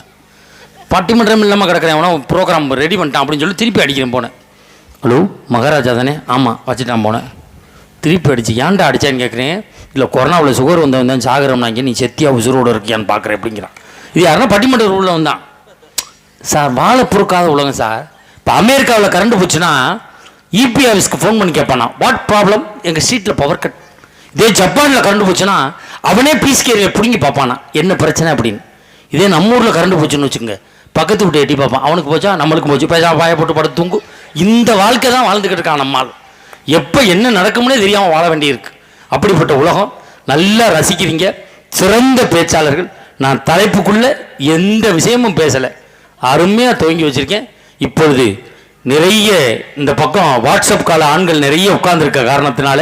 S1: பட்டிமன்றம் இல்லாமல் கிடக்கிறேன், அவனா ப்ரோக்ராம் ரெடி பண்ணிட்டான் அப்படின்னு சொல்லி திருப்பி அடிக்கிறேன். போனேன். ஹலோ மகாராஜா தானே? ஆமாம் வச்சுட்டான். போனேன். திருப்பி அடிச்சு ஏன்டா அடித்தான்னு கேட்குறேன். இல்லை கொரோனாவில் சுகர் வந்தவன் சாகரம்னாங்க, நீ செத்தியா உசுரோடு இருக்கியான்னு பார்க்குறேன் அப்படிங்கிறான். இது யாருன்னா பட்டிமன்ற உள்ளவன் தான் சார். வாழை பொறுக்காத உலகம் சார். இப்போ அமெரிக்காவில் கரண்ட் போச்சுன்னா இபி ஆஃபீஸ்க்கு ஃபோன் பண்ணி கேட்பானா, வாட் ப்ராப்ளம், எங்கள் ஸ்ட்ரீட்டில் பவர் கட். இதே ஜப்பானில் கரண்ட் போச்சுன்னா அவனே பீஸ் கேரியை பிடுங்கி பார்ப்பானா, என்ன பிரச்சனை அப்படின்னு. இதே நம்ம ஊரில் கரண்ட் போச்சுன்னு வச்சுங்க, பக்கத்து விட்டு எட்டி பார்ப்பான். அவனுக்கு போச்சா நம்மளுக்கு போச்சு, பேசா வாயை போட்டு படுத்து தூங்கு. இந்த வாழ்க்கை தான் வாழ்ந்துக்கிட்டு இருக்கான் நம்மால். எப்போ என்ன நடக்கும்னே தெரியாமல் வாழ வேண்டியிருக்கு. அப்படிப்பட்ட உலகம். நல்லா ரசிக்கிறீங்க, சிறந்த பேச்சாளர்கள். நான் தலைப்புக்குள்ளே எந்த விஷயமும் பேசலை, அருமையாக துவங்கி வச்சுருக்கேன். இப்பொழுது நிறைய இந்த பக்கம் வாட்ஸ்அப் கால ஆண்கள் நிறைய உட்கார்ந்துருக்க காரணத்தினால,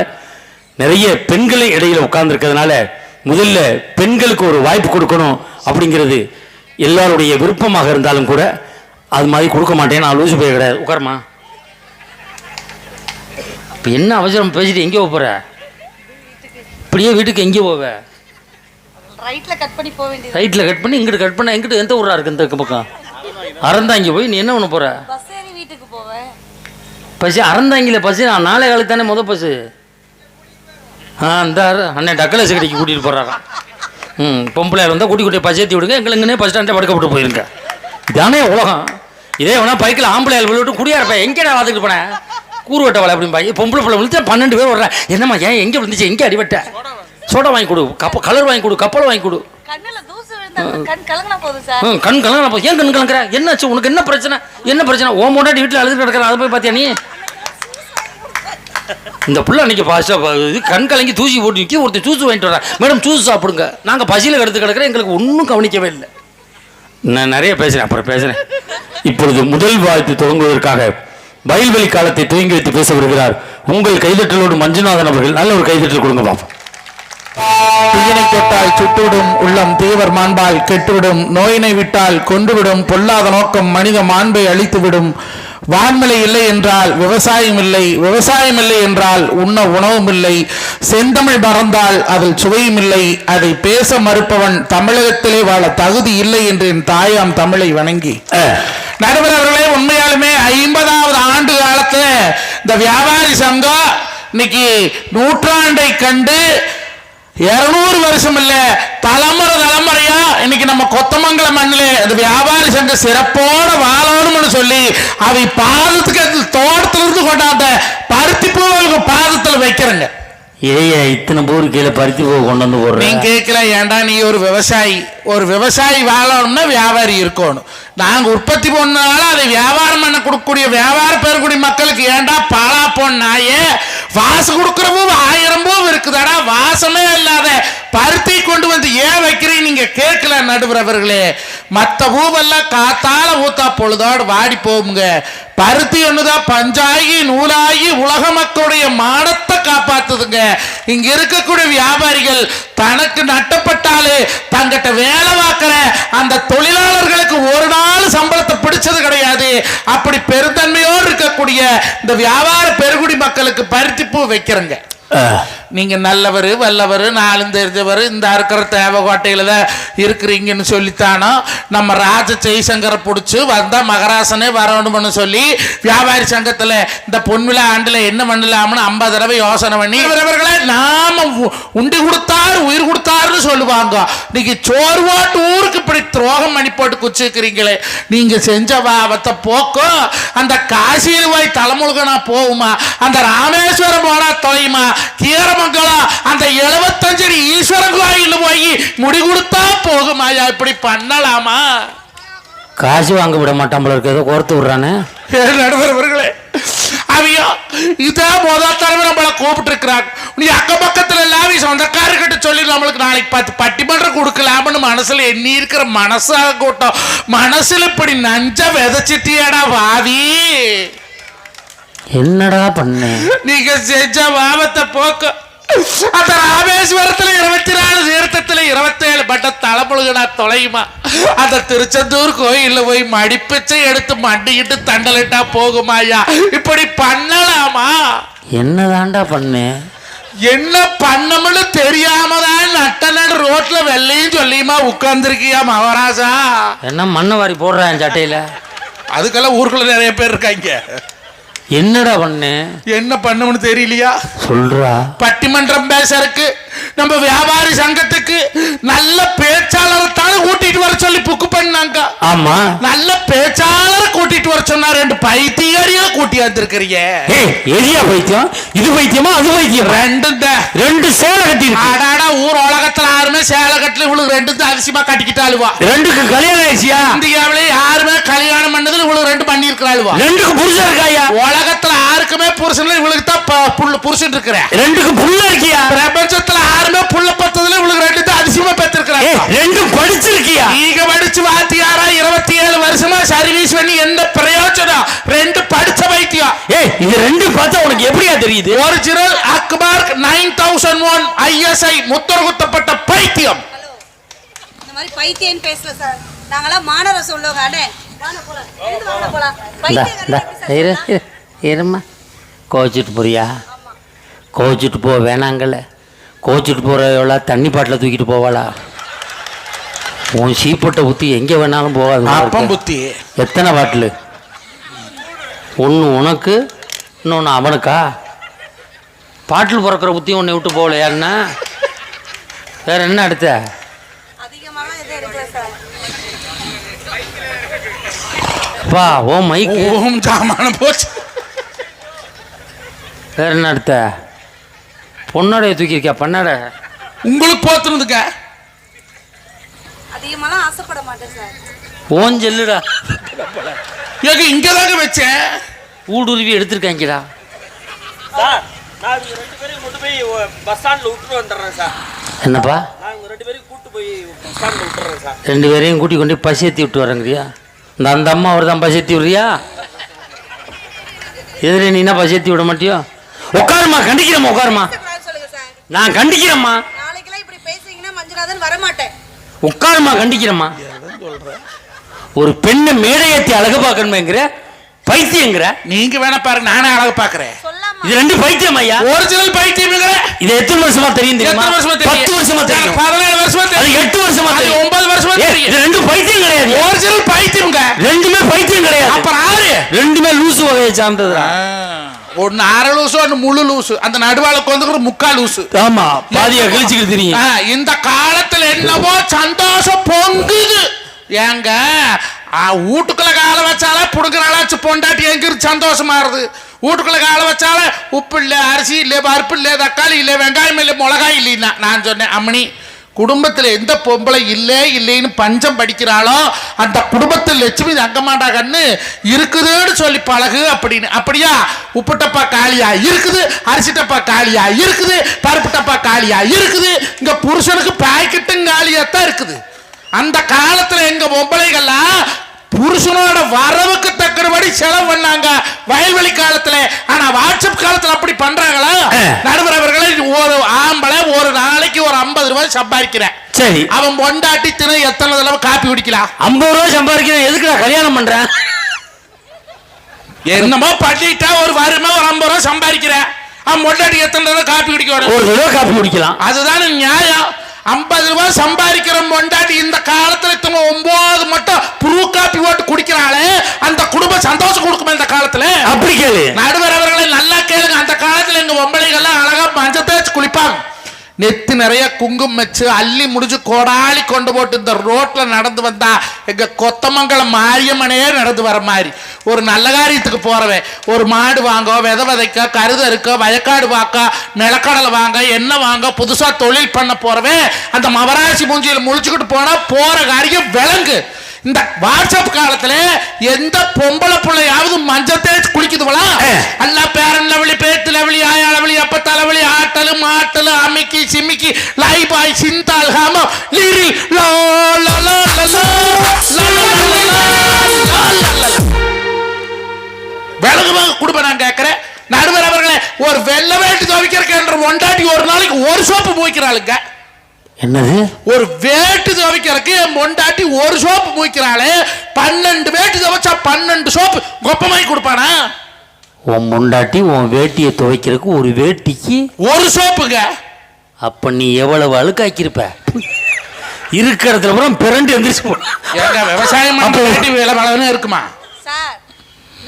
S1: நிறைய பெண்களை இடையில் உட்கார்ந்துருக்கிறதுனால முதல்ல பெண்களுக்கு ஒரு வாய்ப்பு கொடுக்கணும் அப்படிங்கிறது எல்லாருடைய விருப்பமாக இருந்தாலும் கூட அது மாதிரி கொடுக்க மாட்டேன். நான் லூசு போய் கிடையாது. உட்காரமா. இப்போ என்ன அவசரம் பேசிட்டு எங்கே போகிற? இப்படியே வீட்டுக்கு எங்கே போவ? ரைட்டில் கட் பண்ணி இங்கிட்டு கட் பண்ண எங்கிட்ட எந்த ஊராக இருக்குது இந்த பக்கம்? அறந்தாங்கி போய் நீ என்ன பண்ண போகிற? பஸ் அறந்தாங்கியில் பஸ் நான் நாளை காலத்து தானே பஸ்ஸு. இந்த அண்ணன் டக்கலஸ் கடைக்கு கூட்டிகிட்டு போகிறாராம். பொம்பளையார் வந்தால் கூட்டி பஸ் ஏற்றி விடுங்க, எங்களுங்கன்னே பஸ் ஸ்டாண்டை படுக்கப்பட்டு போயிருங்க. இதானே உலகம். இதே வேணா பைக்கில் ஆம்பளையால் விழுவிட்டு குடியாரப்ப எங்கேடா பார்த்துக்கிட்டு போனேன் கூறுவட்ட வேலை அப்படின்னு பாய். பொம்பளை பிள்ளை விழுத்து 12 பேர் வர்றேன். என்னம்மா ஏன் எங்கே விழுந்துச்சு, எங்கே அடிபட்ட? சோடா வாங்கி கொடு, கலர் வாங்கி கொடு, கப்பலை வாங்கி கொடு. கண் கலங்கினா போதும். ஏன் கண் கலங்குற? என்னாச்சு உனக்கு? என்ன பிரச்சனை? ஓ மோட்டாட்டி வீட்டில் அழுது கிடக்கிற, அதை போய் பார்த்தியா நீ? இந்த பிள்ளை அன்றைக்கி இது கண் கலங்கி தூசி போட்டு நிற்கி ஒருத்தர் ஜூஸ் வாங்கிட்டு வரேன். மேடம் ஜூஸ் சாப்பிடுங்க. நாங்கள் பசியில் எடுத்து கிடக்கிறேன், எங்களுக்கு ஒன்றும் கவனிக்கவே இல்லை. நான் நிறைய பேசுகிறேன், அப்புறம் பேசுகிறேன். இப்பொழுது முதல் வாழ்த்து தொடங்குவதற்காக வயல்வெளி காலத்தை துவங்கி வைத்து பேச வருகிறார் உங்கள் கைதட்டலோடு மஞ்சுநாதன் அவர்கள். நல்ல ஒரு கைதட்டல் கொடுங்க பாப்போம்.
S2: வயல்வெளி காலத்தை துவங்கி வைத்து பேச வருகிறார் உங்கள் கைதட்டலோடு மஞ்சுநாதன் அவர்கள். நல்ல ஒரு கைதட்டல் கொடுங்க பாப்போம். வயல்வெளி காலத்தை துவங்கி வைத்து பேச வருகிறார் உங்கள் கைதட்டலோடு மஞ்சுநாதன் அவர்கள். நல்ல ஒரு கைதட்டல் கொடுங்க பாப்போம். தீயினை தொட்டால் சுட்டுவிடும் உள்ளம் தீவர் மாண்பால் கெட்டுவிடும் நோயினை விட்டால் கொன்றுவிடும் பொல்லாத நோக்கம் மனித மாண்பை அழித்துவிடும் வான்மலை இல்லை என்றால் விவசாயம் இல்லை, விவசாயம் இல்லை என்றால் உண்ண உணவும் இல்லை, செந்தமிழ் மறந்தால் அதில் சுவையும் இல்லை, அதை பேச மறுப்பவன் தமிழகத்திலே வாழ தகுதி இல்லை என்று என் தாயாம் தமிழை வணங்கி நடுவர்களே, உண்மையாலுமே 50வது ஆண்டு காலத்துல இந்த வியாபாரி சங்கம் இன்னைக்கு நூற்றாண்டை கண்டு 200 வருஷம் இல்ல தலைமுறையா இன்னைக்கு நம்ம கொத்தமங்கலம் மண்ணில் இந்த வியாபாரி சங்க சிறப்போட வாழணும்னு சொல்லி அவை பாதத்துக்கு தோட்டத்திலிருந்து கொண்டாந்த பருத்தி பூவுக்கு பாதத்தில் வைக்கிறேங்க.
S1: ஏயா இத்தனை பூர் கீழே பருத்தி பூ கொண்டு வந்து போடுற?
S2: நீங்க கேட்கல, ஏன்டா நீ ஒரு விவசாயி வாழணும்னா வியாபாரி இருக்கணும். நாங்க உற்பத்தி பண்ணனால அதை வியாபாரம் பண்ண கொடுக்கக்கூடிய வியாபார பெறக்கூடிய மக்களுக்கு ஏன்டா பாலா போனாயே வாசம் கொடுக்குற பூ 1000 பூ இருக்குதாடா, வாசமே இல்லாத பருத்தி கொண்டு வந்து ஏன் வைக்கிறீங்க நீங்க கேட்கல நடுவரவர்களே. மற்ற பூவெல்லாம் காத்தால ஊத்தா பொழுதோடு வாடி போகுங்க. பருத்தி ஒண்ணுதான் பஞ்சாகி நூலாகி உலக மக்களுடைய மானத்தை காப்பாத்துதுங்க. இங்க இருக்கக்கூடிய வியாபாரிகள் தனக்கு நட்டப்பட்டாலே தங்கிட்ட வேலை பார்க்கிற அந்த தொழிலாளர்களுக்கு ஒரு நாள் சம்பளத்தை பிடிச்சது கிடையாது. அப்படி பெருந்தன்மையோடு இருக்கக்கூடிய இந்த வியாபார பெருகுடி மக்களுக்கு பருத்தி பூ வைக்கிறங்க. நீங்க நல்லவர் வல்லவர் நாளும் தெரிஞ்சவர் இந்த இருக்கிற தேவகோட்டையில தான் இருக்கிறீங்கன்னு சொல்லித்தானோ நம்ம ராஜ ஜெய்சங்கரை பிடிச்சி வந்தா மகராசனே வரணும்னு சொல்லி வியாபாரி சங்கத்துல இந்த பொன்விழா ஆண்டுல என்ன பண்ணலாம்னு 50 தடவை யோசனை பண்ணி இவர்களே நாம உண்டி கொடுத்தாரு உயிர் கொடுத்தாருன்னு சொல்லுவாங்க. இன்னைக்கு சோர்வாட்டு ஊருக்கு இப்படி துரோகம் பண்ணி போட்டு குச்சிக்கிறீங்களே, நீங்க செஞ்ச பாவத்தை போக்கும் அந்த காசியில் போய் தலைமுழுகனா போகுமா, அந்த ராமேஸ்வரம் போனா தொலையுமா, கீரமங்கலம் அந்த 75 அடி ஈஸ்வரன் கோயில் போய் முடி கொடுத்தா போகுமாயா? இப்படி பண்ணலாமா?
S1: காசு வாங்க விட மாட்டான் போல இருக்கு, ஏதோ கோர்த்து விடுறானே
S2: நடுவர்களே. அவையோ இதான் முதல் தலைவர் நம்மளை கூப்பிட்டு இருக்கிறாங்க. நீ அக்க பக்கத்துல எல்லாம் சொந்தக்காரர்கிட்ட சொல்லி நம்மளுக்கு நாளைக்கு 10 பட்டிமன்றம் கொடுக்கலாம்னு மனசுல எண்ணி இருக்கிற மனசாக கூட்டம் மனசுல இப்படி நஞ்ச விதைச்சிட்டியாடா வாவி.
S1: என்னடா பண்ண?
S2: நீங்க செஞ்ச பாவத்தை போக்க அந்த ராமேஸ்வரத்துல 24 தீர்த்தத்துல 27 பட்ட தலைமுழுகனா தொலையுமா, அந்த திருச்செந்தூர் கோயில்ல போய் மடிப்பிச்சை எடுத்து மண்டிக்கிட்டு தண்டலிட்டா போகுமாயா? இப்படி பண்ணலாமா?
S1: என்னதான்டா பண்ண?
S2: என்ன பண்ணமுன்னு தெரியாம தான் நட்ட நடு ரோட்ல வெள்ளையும் சொல்லியுமா உட்கார்ந்துருக்கியா மகாராஜா?
S1: என்ன மண்ணை வாரி போடுறான் சட்டையில?
S2: அதுக்கெல்லாம் ஊருக்குள்ள நிறைய பேர் இருக்காங்க.
S1: என்னடா பண்ண?
S2: என்ன பண்ணணும்னு தெரியலையா?
S1: சொல்றா.
S2: பட்டிமன்றம் பேசறதுக்கு நம்ம வியாபாரி சங்கத்துக்கு நல்ல பேச்சாளரை தான் கூட்டிட்டு வர சொல்லி புக்கு பண்ணாங்க.
S1: ஆமா,
S2: நல்ல பேச்சாளரை கூட்டிட்டு வர சொன்னா 2 பைத்தியரியா கூட்டி வந்திருக்கிறீங்க.
S1: எரியா பைத்தியம்? இது பைத்தியமா அது பைத்தியம்?
S2: 2 சேலை கட்டி. அடாடா, ஊர் உலகத்துல யாருமே சேலை கட்டல, இவளுக்கு 2 அதிசயமா கட்டிக்கிட்டாளுவா.
S1: 2க்கு கல்யாணம் ஆயிடுச்சியா?
S2: இந்தியாவிலே யாருமே கல்யாணம் பண்ணதுல இவளுக்கு 2 பண்ணி இருக்கிறாளுவா.
S1: 2க்கு புருஷன் இருக்காயா?
S2: உலகத்துல யாருக்குமே புருஷன், இவளுக்கு தான் புருஷன் இருக்கிற.
S1: 2க்கு புள்ள இருக்கியா?
S2: பிரபஞ்சத்துல யாருமே புள்ள பத்ததுல இவளுக்கு 2 தான் அதிசயமா பெற்றிருக்கிறாங்க.
S1: 2 படிச்சிருக்கியா?
S2: நீங்க படிச்சு வாத்தியாரா 27 வருஷமா சர்வீஸ் பண்ணி எந்த பிரயோஜனம்? 2 படிச்ச வைத்தியம்.
S1: இது 2 பார்த்தா உனக்கு எப்படியா தெரியுது?
S2: ஒரிஜினல் அக்பார் 9001 ISI முத்திர குத்தப்பட்ட பைத்தியம்.
S3: இந்த மாதிரி பைத்தியம் பேசல சார், நாங்களாம் மாணவ சொல்லுவாங்க. அண்ணே வாங்க போலாம், எழுந்து வாங்க போலாம். பைத்தியம்
S1: இருமா, கோச்சிட்டு போறியா? கோச்சிட்டு போ, வேணாங்கல்ல. கோச்சிட்டு போறவளா தண்ணி பாட்டில் தூக்கிட்டு போவாளா? உன் சீப்பட்ட புத்தி எங்கே வேணாலும் போகாது.
S2: அப்பம் புத்தி
S1: எத்தனை பாட்டில்? ஒன்று உனக்கு, இன்னொன்று அவனுக்கா? பாட்டில் பிறக்கிற புத்தியும் உன்னை விட்டு போகல யாருன்னா? வேற என்ன அடுத்த?
S3: அதிகமாக எதுவும் எடுக்கல சார்.
S1: அப்பா ஓ மைக்கு
S2: ஓம் ஜாமான போச்சு.
S1: வேற என்ன அடுத்த? பொண்ணோடைய தூக்கியிருக்கியா? பண்ணாட
S2: உங்களுக்கு போத்துனதுக்க
S3: அதிகமாலாம் ஆசைப்பட மாட்டேன் சார்.
S1: ஓன் செல்லுடா.
S2: இங்கதாங்க வச்சேன்.
S1: ஊடுருவி எடுத்திருக்காங்கடா.
S4: சார், நான் 2 பேரையும் கொண்டு போய் பஸ் ஸ்டாண்ட்ல விட்டுட்டு வந்துடுறேன் சார்.
S1: என்னப்பா?
S4: நான் 2 பேரையும் கூட்டு போய் பஸ் ஸ்டாண்ட்ல விட்டுறேன் சார்.
S1: 2 பேரையும் கூட்டி கொண்டு பசி ஏற்றி விட்டு வரங்கிறியா? அந்த அம்மா அவர் தான் பசி ஏற்றி விடுறியா? எதிரே நீனா பசி ஏற்றி விட மாட்டியோ? உட்காருமா, கண்டிக்கிறம்மா, உட்காருமா.
S3: சொல்லுங்க சார்.
S1: நான் கண்டிக்கிறேம்மா.
S3: நாளைக்கு வரமாட்டேன்.
S1: உட்காருமா, கண்டிக்கிறேம்மா. ஒரு பெண்ணை மேடை ஏத்தி அழகு பார்க்கணுமேங்கிற பைத்தியங்கிற.
S2: நீங்க வேணா பாருங்க, நானே அழகு பாக்குறேன்.
S3: சொல்லாமா?
S1: இது ரெண்டு பைத்தியம் ஐயா.
S2: ஒரிஜினல் பைத்தியம். இது
S1: இது எத்தனை வருஷமா தெரியும் தெரியுமா?
S2: எத்தனை வருஷமா தெரியும்?
S1: 10 வருஷமா தெரியும்.
S2: 17 வருஷமா
S1: அது
S2: தெரியும்.
S1: 8 வருஷமா
S2: அது
S1: தெரியும்.
S2: 9 வருஷமா
S1: ஏய்,
S2: தெரியும்.
S1: இது ரெண்டு பைத்தியம் கிடையாது.
S2: ஒரிஜினல் பைத்தியம்ங்க.
S1: ரெண்டுமே பைத்தியம் கிடையாது.
S2: அப்புறம் ஆறு
S1: ரெண்டுமே லூசு வகையை சார்ந்ததுடா.
S2: ஒன்னு அரை லூசு, ஒன்னு முழு லூசு. அந்த நடுவாளுக்கு வந்து முக்கால் லூசு.
S1: ஆமா, பாதியா கிழிச்சுக்கிட்டு தெரியும்.
S2: இந்த காலத்துல என்னவோ சந்தோஷம் பொங்குது. ஏங்க வீட்டுக்குள்ள காலை வச்சாலே புடுங்குறாளாச்சு பொண்டாட்டி எங்க சந்தோஷமா இருது. வீட்டுக்குள்ள காலை வச்சால உப்பு இல்லை, அரிசி இல்லை, பருப்பு இல்லை, தக்காளி இல்லை, வெங்காயம் இல்லை, மிளகாய் இல்லைன்னா நான் சொன்னேன், அம்மணி குடும்பத்துல எந்த பொம்பளை இல்லைன்னு பஞ்சம் படிக்கிறாளோ அந்த குடும்பத்தில் லட்சுமி தங்க மாட்டாங்கன்னு இருக்குதுன்னு சொல்லி பழகு அப்படின்னு. அப்படியா? உப்பு டப்பா காலியா இருக்குது, அரிசி டப்பா காலியா இருக்குது, பருப்பு டப்பா காலியா இருக்குது. இங்க புருஷனுக்கு பாக்கெட்டும் காலியாத்தான் இருக்குது. அந்த காலத்துல எங்க பொம்பளைகள்லாம் புருஷனோட வரவுக்கு தக்கபடி செலவு பண்ணாங்க வயல்வெளி காலத்துல. ஆனா வாட்ஸ்அப் காலத்துல அப்படி பண்றாங்களா? நடுவர் அவர்களை ஒரு ஆம்பளை ஒரு நாளைக்கு ஒரு 50 ரூபாய் சம்பாதிக்கிறேன்.
S1: சரி,
S2: அவன் பொண்டாட்டி தின எத்தனை தடவை காப்பி குடிக்கலாம்?
S1: 50 ரூபாய் சம்பாதிக்கிறேன். எதுக்குடா கல்யாணம் பண்றேன்?
S2: என்னமோ பண்ணிட்டா ஒரு வருமா ஒரு 50 ரூபாய் சம்பாதிக்கிறேன். அவன் பொண்டாட்டி எத்தனை தடவை காப்பி குடிக்க?
S1: ஒரு தடவை காப்பி குடிக்கலாம்.
S2: அதுதானே நியாயம். 50 ரூபாய் சம்பாதிக்கிற பொண்டாட்டி இந்த காலத்துல 9 மட்டும் புரு காப்பி போட்டு குடிக்கிறாளே, அந்த குடும்பம் சந்தோஷம் கொடுக்குமே இந்த காலத்துல?
S1: அப்படி கேளு.
S2: நடுவர் அவர்களை நல்லா கேளுங்க. அந்த காலத்துல எங்க பொம்பளைகள்லாம் அழகா மஞ்சள் தேய்ச்சி குளிப்பாங்க. நெத்தி நிறைய குங்குமம் வச்சு அள்ளி முடிஞ்சு கோடாலி கொண்டு போட்டு இந்த ரோட்ல நடந்து வந்தா எங்க கொத்தமங்கலம் மாரியம்மனே நடந்து வர மாதிரி. ஒரு நல்ல காரியத்துக்கு போறவன் ஒரு மாடு வாங்க, விதை விதைக்க, கருதறுக்க, வயக்காடு வாக்க, நிலக்கடலை வாங்க, எண்ணெய் வாங்க, புதுசா தொழில் பண்ண போறவன் அந்த மவராசி மூஞ்சியில் முழிச்சுக்கிட்டு போனா போற காரியம் விலங்கு. இந்த வாட்ஸ்அப் காலத்துல எந்த பொம்பளை பிள்ளையாவது மஞ்சள் தேய்ச்சி குளிக்குதுவளா? அல்ல பேரன் லவலி, பேத்து லவலி, ஆயா லவலி, அப்ப தலைவலி, ஆட்டலு மாட்டலு, அமிக்கி சிமிக்கி, லைபாய், சிந்தால், ஹாம, லிரி, லா லா லா லா விலகுவாங்க குடும்பம். நான் கேட்கிறேன் நடுவர் அவர்களே, ஒரு வெள்ளை வேட்டு துவைக்கிறன்ற பொண்டாட்டி ஒரு நாளைக்கு ஒரு சோப்பு போய்க்கிறாளுங்க.
S1: என்னது?
S2: ஒரு வேட்டு துவைக்கிறதுக்கு என் பொண்டாட்டி ஒரு சோப்பு மூய்க்கிறாளே. 12 வேட்டு துவைச்சா 12 சோப்பு கொப்பமாய் கொடுப்பானா?
S1: உன் பொண்டாட்டி உன் வேட்டியை துவைக்கிறதுக்கு ஒரு வேட்டிக்கு
S2: ஒரு சோப்புங்க.
S1: அப்ப நீ எவ்வளவு அழுக்காக்கிருப்ப? இருக்கிறதுல அப்புறம் பிறண்டு எந்திரிச்சு போ.
S2: ஏங்க விவசாயம் வேட்டி வேலை வளர்ந்து இருக்குமா
S3: சார்?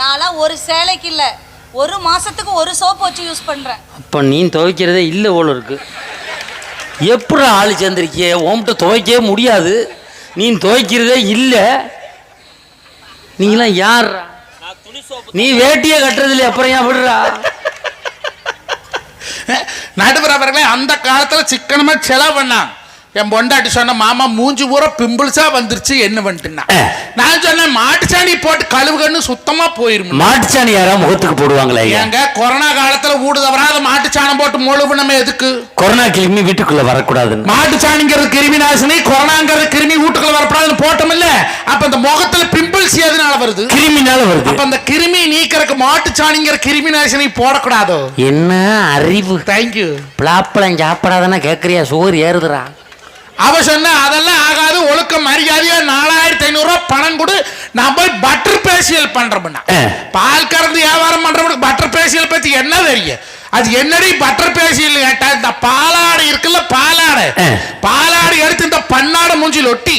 S3: நான்லாம் ஒரு சேலைக்கு இல்ல, ஒரு மாசத்துக்கு ஒரு சோப்பு வச்சு யூஸ் பண்றேன்.
S1: அப்ப நீ துவைக்கிறதே இல்லை போல இருக்கு. எப்படி ஆளு சேர்ந்திருக்கிய? உன்கிட்ட துவைக்கவே முடியாது, நீ துவைக்கிறதே இல்லை. நீங்களாம் யார்?
S4: நான் துணி சோப்பு
S1: நீ வேட்டியை கட்டுறது இல்லை, அப்புறம் ஏன் விடுறா?
S2: நடுவர் அவர்களே, அந்த காலத்துல சிக்கனமா செலவு பண்ணாங்க. என் பொண்டாட்டி சொன்ன, மாமா மூஞ்சி பூரா பிம்பிள்ஸா வந்துருச்சு, என்ன பண்ணிட்டுனா? நான் சொன்னேன், மாட்டுச்சாணி போட்டு கழுவுகன்னு சுத்தமா போயிரும்.
S1: மாட்டுச்சாணி யாரா முகத்துக்கு போடுவாங்களா?
S2: ஏங்க கொரோனா காலத்துல வீடு தவறாத மாட்டுச்சாணம் போட்டு முழுவு நம்ம எதுக்கு?
S1: கொரோனா கிருமி வீட்டுக்குள்ள வரக்கூடாதுன்னு.
S2: மாட்டுச்சாணிங்கிறது கிருமி நாசினி, கொரோனாங்கிறது கிருமி வீட்டுக்குள்ள வரக்கூடாதுன்னு போட்டோம் இல்ல? அப்ப அந்த முகத்துல பிம்பிள்ஸ் எதனால வருது?
S1: கிருமினால வருது.
S2: அப்ப அந்த கிருமி நீக்கிறதுக்கு மாட்டுச்சாணிங்கிற கிருமி நாசினி போடக்கூடாதோ?
S1: என்ன அறிவு!
S2: தேங்க்யூ.
S1: பிளாப்பழம் சாப்பிடாதானே கேட்கறியா? சோறு ஏறுதுரா.
S2: அவ சொன்ன அதெல்லாம் ஆகாது, ஒழுக்க மரியாதையா 4500 ரூபாய் பணம் கொடு, நான் போய் பட்டர் பேசியல் பண்றோம்னா. பால் கறந்து வியாபாரம் பண்றவனுக்கு பட்டர் பேசியல் பத்தி என்ன தெரியும்? அது என்னடி பட்டர் பேசியல் கேட்டா, இந்த பாலாடை இருக்குல்ல, பாலாடை எடுத்து இந்த பண்ணாடை மூஞ்சில் ஒட்டி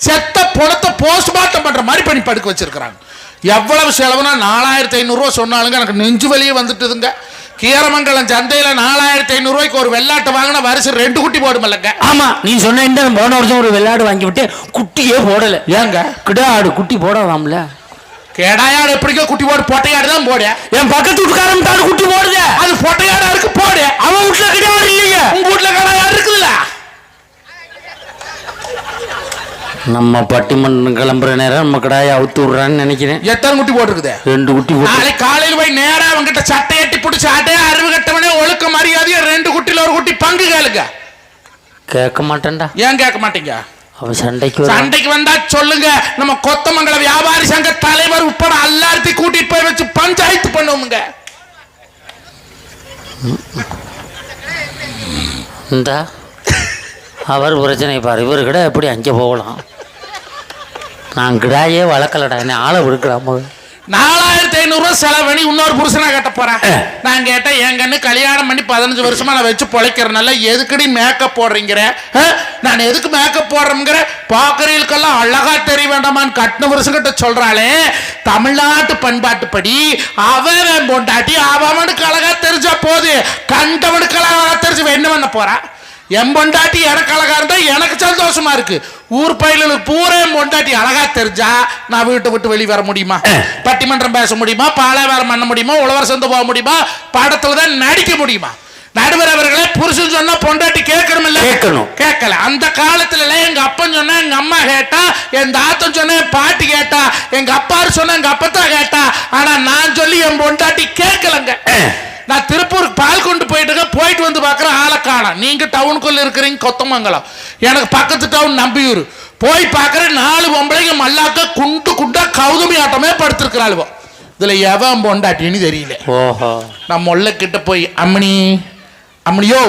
S2: செத்த புடத்தை போஸ்ட்மார்ட்டம் பண்ற மாதிரி பண்ணி படுக்க வச்சிருக்கிறாங்க. எவ்வளவு செலவுனா 4500 ரூபாய் சொன்னாலுங்க எனக்கு நெஞ்சு வலியே வந்துட்டுதுங்க. கீரமங்கலம் சந்தையில 4500 ரூபாய்க்கு ஒரு வெள்ளாட்டை வாங்கினா வருஷம் 2 குட்டி போடுமல்லங்க.
S1: ஆமா, நீ சொன்ன போன வருஷம் ஒரு வெள்ளாடு வாங்கி விட்டு குட்டியே போடல. ஏங்க? கிடாடு குட்டி போடலாம்ல?
S2: கெடாயாடு எப்படிக்கோ குட்டி போடு, பொட்டையாடு தான் போடு.
S1: என் பக்கத்து வீட்டுக்காரன் குட்டி போடுது,
S2: அது பொட்டையாடா இருக்கு, போடு.
S1: அவன் வீட்டுல கிடாடு இல்லைங்க,
S2: உங்க வீட்டுல கடாயாடு இருக்குதுல்ல?
S1: நம்ம பட்டிமன்றம் கிளம்புற நேரம் நம்ம கடாயை அவுத்து விடுறான்னு நினைக்கிறேன்.
S2: எத்தனை குட்டி போட்டுருக்குது? 2 குட்டி போட்டு. காலையில் போய் நேரா அவங்கிட்ட சட்டையட்டி பிடிச்சி அட்டையா அறிவு கட்டவனே ஒழுக்க மரியாதையா 2 குட்டில ஒரு குட்டி பங்கு கேளுங்க.
S1: கேட்க மாட்டேன்டா.
S2: ஏன் கேட்க மாட்டீங்க?
S1: அவன் சண்டைக்கு
S2: வந்தா சொல்லுங்க, நம்ம கொத்தமங்கல வியாபாரி சங்க தலைவர் உட்பட எல்லாத்தையும் கூட்டிட்டு போய் வச்சு பஞ்சாயத்து பண்ணுவோமுங்க.
S1: இந்த அவர் பிரச்சனை பாரு, இவரு கிட்ட எப்படி அங்கே போகலாம்? நான் கிடாயே வளர்க்கலடா, என்ன ஆளை விடுக்கிறாம.
S2: 4500 செலவு பண்ணி இன்னொரு புருஷனா கட்ட போறேன். நான் கேட்டேன், என் கண்ணு கல்யாணம் பண்ணி 15 வருஷமா நான் வச்சு பொழைக்கிறனால எதுக்கடி மேக்கப் போடுறீங்கிற? நான் எதுக்கு மேக்கப் போடுறேங்கிற? பாக்குறீங்களுக்கெல்லாம் அழகா தெரிய வேண்டாமான்னு கட்டின வருஷங்கிட்ட சொல்றாளே. தமிழ்நாட்டு பண்பாட்டுப்படி அவன் பொண்டாட்டி அவனுக்கு அழகா தெரிஞ்சா போது, கண்டவனுக்கு அழகா தெரிஞ்சு என்ன பண்ண போறா? என் பொண்டாட்டி எனக்கு அழகா இருந்தா எனக்கு சந்தோஷமா இருக்கு. ஊர் பயிலுக்கு பூரா என் பொண்டாட்டி அழகா தெரிஞ்சா நான் வீட்டை விட்டு வெளியே வர முடியுமா? பட்டிமன்றம் பேச முடியுமா? பாலாவேரம் பண்ண முடியுமா? உழவர் சந்து போக முடியுமா? படத்துல தான் நடிக்க முடியுமா? நடுவர் அவர்களே, புருஷன் சொன்னா பொண்டாட்டி கேட்கணும் இல்ல? கேட்கல. அந்த காலத்துல எங்க அப்பன் சொன்னா எங்க அம்மா கேட்டா, என் தாத்தன் சொன்னா என் பாட்டி கேட்டா, எங்க அப்பாரு சொன்னா எங்க அப்பத்தான் கேட்டா. ஆனா நான் சொல்லி என் பொண்டாட்டி கேட்கலங்க. நான் திருப்பூருக்கு பால் கொண்டு போயிட்டு வந்து பார்க்குறேன், ஆளை காணோம். நீங்க டவுனுக்குள்ள இருக்கிறீங்க கொத்தமங்கலம், எனக்கு பக்கத்து டவுன் நம்பியூர். போய் பார்க்குறேன் 4 பொம்பளைங்க மல்லாக்க குண்டு குண்டா கௌதமி ஆட்டமே படுத்திருக்கிறாளுவோ. இதுல எவன் பொண்டாட்டின்னு தெரியல. ஓஹோ. நான் மொல்ல கிட்ட போய் அம்மனியோ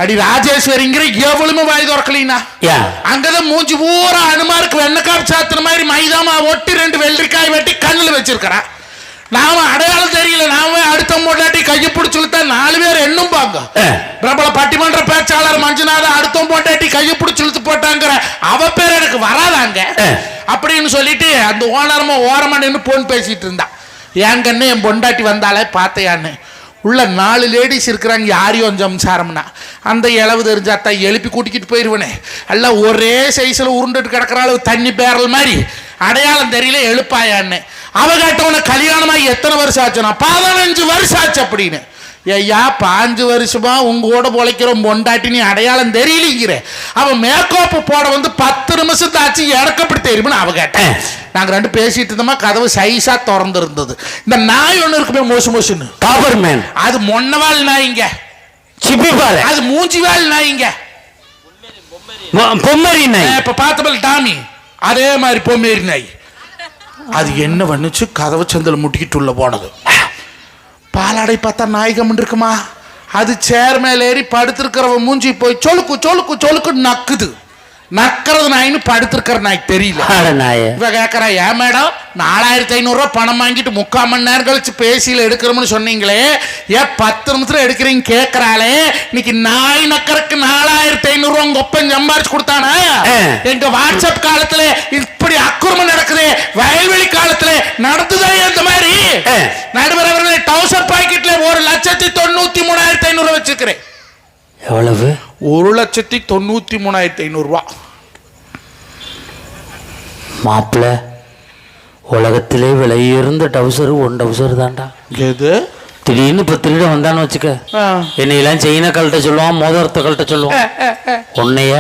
S2: அடி ராஜேஸ்வரிங்கிற எவ்வளவுமே வாய் திறக்கலீனா. அங்கதான் மூஞ்சி பூரா அனுமாருக்கு வெண்ணக்காய் சாத்துன மாதிரி மைதாமா ஒட்டி 2 வெள்ளரிக்காய் வெட்டி கண்ணுல வச்சிருக்கிறேன். நாம அடையாளம் தெரியல. நாம அடுத்த பொண்டாட்டி கையை பிடிச்சுழுத்தா 4 பேர் என்னும் பாங்க. பிரபல பட்டிமன்ற பேச்சாளர் மஞ்சுநாதன் அடுத்த பொண்டாட்டி கையை பிடிச்சுழுத்து போட்டாங்கிற அவ பேர் எனக்கு வராதாங்க அப்படின்னு சொல்லிட்டு அந்த ஓரமா நின்று போன் பேசிட்டு இருந்தா. என் கண்ணு என் பொண்டாட்டி வந்தாலே பார்த்தையான்னு. உள்ள 4 லேடிஸ் இருக்கிறாங்க, யாரையும் சம்சாரம்னா. அந்த இளவு தெரிஞ்சாத்தா எழுப்பி கூட்டிக்கிட்டு போயிடுவேனே. எல்லாம் ஒரே சைஸ்ல உருண்டுட்டு கிடக்கிற அளவு தண்ணி பேரல் மாதிரி. அடையாளம் தெரியல, எழுப்பாயான்னு. அவ கேட்டவன கல்யாணமாகி எத்தனை வருஷம் ஆச்சுனா 15 வருஷம் ஆச்சு அப்படின்னு. ஐயா 5 வருஷமா உங்க கூட பொழைக்கிற பொண்டாட்டி நீ அடையாளம் தெரியலங்கிற. அவன் மேக்கப் போட வந்து 10 நிமிஷத்து ஆச்சு, எனக்கு அப்படி தெரியும்னு அவ கேட்டேன். நாங்க 2 பேசிட்டு இருந்தோமா, கதவு சைஸா திறந்து இருந்தது. இந்த நாய் ஒண்ணு இருக்குமே மோசுன்னு டாபர்மேன், அது மொன்னவாள் நாய்ங்க. சிப்பிபாரு அது மூஞ்சிவாள் நாய்ங்க. பொம்மரி நாய். இப்ப பார்த்தபல் டாமி அதே மாதிரி பொம்மேரி நாய். அது என்ன பண்ணுச்சு, கதவு சந்தில முட்டிக்கிட்டு உள்ள போனது. பாலாடை பார்த்தா நாயகம் இருக்குமா, அது சேர் மேல ஏறி படுத்திருக்கிறவ மூஞ்சி போய் சொலுக்கு சொலுக்கு சொலுக்கு நக்குது. நக்கிறது நாயின்னு படுத்திருக்கிற நாய்க்கு தெரியல. இவ கேட்கறா, ஏன் மேடம் 4500 பணம் வாங்கிட்டு 3/4 மணி நேரம் கழிச்சு பேசியில எடுக்கிறோம்னு சொன்னீங்களே, ஏன் 10 நிமிஷத்துல எடுக்கிறீங்க கேட்கறாளே. இன்னைக்கு நாய் நக்கறக்கு 4500 உங்க ஒப்பன் சம்பாரிச்சு கொடுத்தானா? எங்க வாட்ஸ்அப் காலத்துல இப்படி அக்குறமம் நடக்குது, வயல்வெளி காலத்துல நடந்துதா இந்த மாதிரி? நடுவர் அவர்களே, டவுசர் பாக்கெட்ல 1,93,500 வச்சிருக்கிறேன்.
S1: எவ்வளவு?
S2: 1,93,500 ரூபா.
S1: மாப்பிள்ள, உலகத்திலே விலையுயர்ந்த டவுசர் 1 டவுசர் தான்டா.
S2: எது?
S1: திடீர்னு இப்ப திருட வந்தான்னு வச்சுக்க, என்னையெல்லாம் செயினை கழட்ட சொல்லுவான், மோதிரத்தை கழட்ட சொல்லுவான். உன்னைய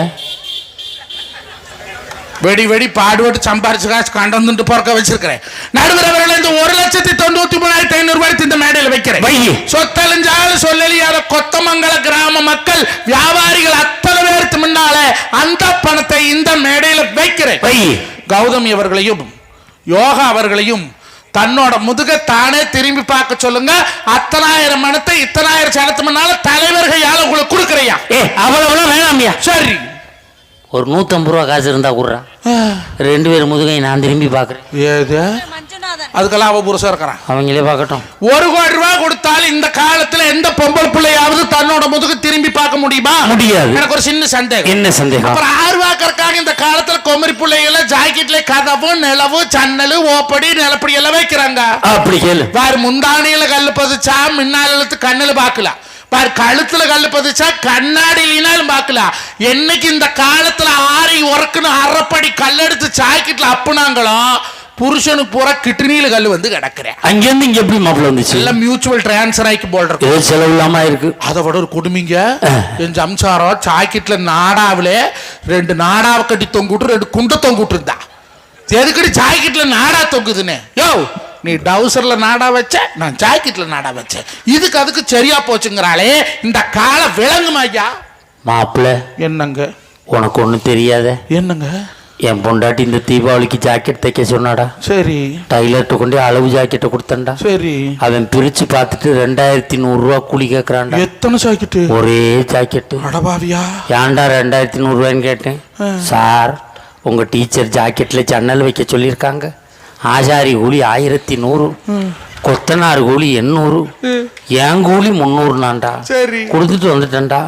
S2: வெடி வெடி பாடுபட்டு சம்பாரிச்சு காசு கண்டு பொறுக்க வச்சிருக்கிறேன். நடுவர் அவர்கள் இந்த 1,93,500 ரூபாய் இந்த மேடையில் வைக்கிறேன். சொத்தழிஞ்சாலும் சொல்லலியாத கொத்தமங்கல கிராம மக்கள் வியாபாரிகள் அத்தனை பேருக்கு முன்னால அந்த பணத்தை இந்த மேடையில் வைக்கிறேன். கௌதமி அவர்களையும் யோகா அவர்களையும் தன்னோட முதுக தானே திரும்பி பார்க்க சொல்லுங்க. 10,000 மணத்தை 10,000 சனத்து முன்னால தலைவர்கள் யாழ உங்களுக்கு கொடுக்குறையா?
S1: அவ்வளவு வேணாமியா?
S2: சரி,
S1: ஒரு 150 ரூபா காசு இருந்தா கூடுறா. 2 பேர் முதுகை நான் திரும்பி பாக்குறேன்.
S2: ஏது? அதுக்கெல்லாம் அவ புருஷம் இருக்கிறான்,
S1: அவங்களே பார்க்கட்டும்.
S2: 1 கோடி ரூபாய் கொடுத்தாலும் இந்த காலத்துல எந்த பொம்பளை பிள்ளையாவது தன்னோட முதுகு திரும்பி பார்க்க முடியுமா?
S1: முடியாது.
S2: எனக்கு ஒரு சின்ன சந்தேகம்.
S1: என்ன சந்தேகம்?
S2: அப்புறம் 6 ரூபாய்க்காக இந்த காலத்துல கொமரி பிள்ளைகளை ஜாக்கெட்ல கதவு நிலவு ஜன்னலு ஓப்படி நிலப்படி எல்லாம் வைக்கிறாங்க.
S1: அப்படி கேளு.
S2: வேறு முந்தானியில கல்லு பதிச்சா முன்னால எழுத்து கண்ணுல பாக்கலாம், பாரு கழுத்துல கல்லு பதிச்சா கண்ணாடியினாலும் பாக்கலாம். என்னைக்கு இந்த காலத்துல ஆரி உறக்குன்னு அரைப்படி கல்லெடுத்து ஜாக்கெட்ல அப்புனாங்களோ புருஷனுக்கு பூரா கிட்னியில கல்லு வந்து கிடக்குறேன்.
S1: அங்கிருந்து இங்க எப்படி மாப்பிள்ள வந்துச்சு?
S2: எல்லாம் மியூச்சுவல் டிரான்ஸ்ஃபர் ஆகி போல் இருக்கு.
S1: செலவு இல்லாம இருக்கு.
S2: அதை விட ஒரு குடும்பிங்க என் சம்சாரம் ஜாக்கெட்ல நாடாவில 2 நாடாவை கட்டி தொங்கிட்டு 2 குண்டை தொங்கிட்டு இருந்தா. எதுக்கடி ஜாக்கெட்ல நாடா தொங்குதுன்னு? யோ, நீ டவுசர்ல நாடா வச்ச, நான் ஜாக்கெட்ல நாடா வச்சேன், இதுக்கு அதுக்கு சரியா போச்சுங்கிறாளே. இந்த காலம் விளங்குமா ஐயா?
S1: மாப்பிள்ள,
S2: என்னங்க?
S1: உனக்கு ஒண்ணு தெரியாத?
S2: என்னங்க?
S1: என் பொண்டாட்டி இந்த தீபாவளிக்கு ஜாக்கெட் தைக்க சொன்னாடா.
S2: சரி.
S1: டைலர்கிட்ட கொண்டு அளவு ஜாக்கெட்டை கொடுத்தண்டா.
S2: சரி.
S1: அவன் பிரிச்சு பார்த்துட்டு 2100 கூலி கேட்கறான்டா.
S2: எத்தனை ஜாக்கெட்டு?
S1: ஒரே ஜாக்கெட்டு.
S2: அடபாவியா.
S1: ஏன்டா 2100 கேட்டேன். சார் உங்க டீச்சர் ஜாக்கெட்ல ஜன்னல் வைக்க சொல்லியிருக்காங்க. ஆசாரி கூலி 1100, கொத்தனார் கூலி 800, என் கூலி 300.
S2: சரி.
S1: கொடுத்துட்டு வந்துட்டேன்டா.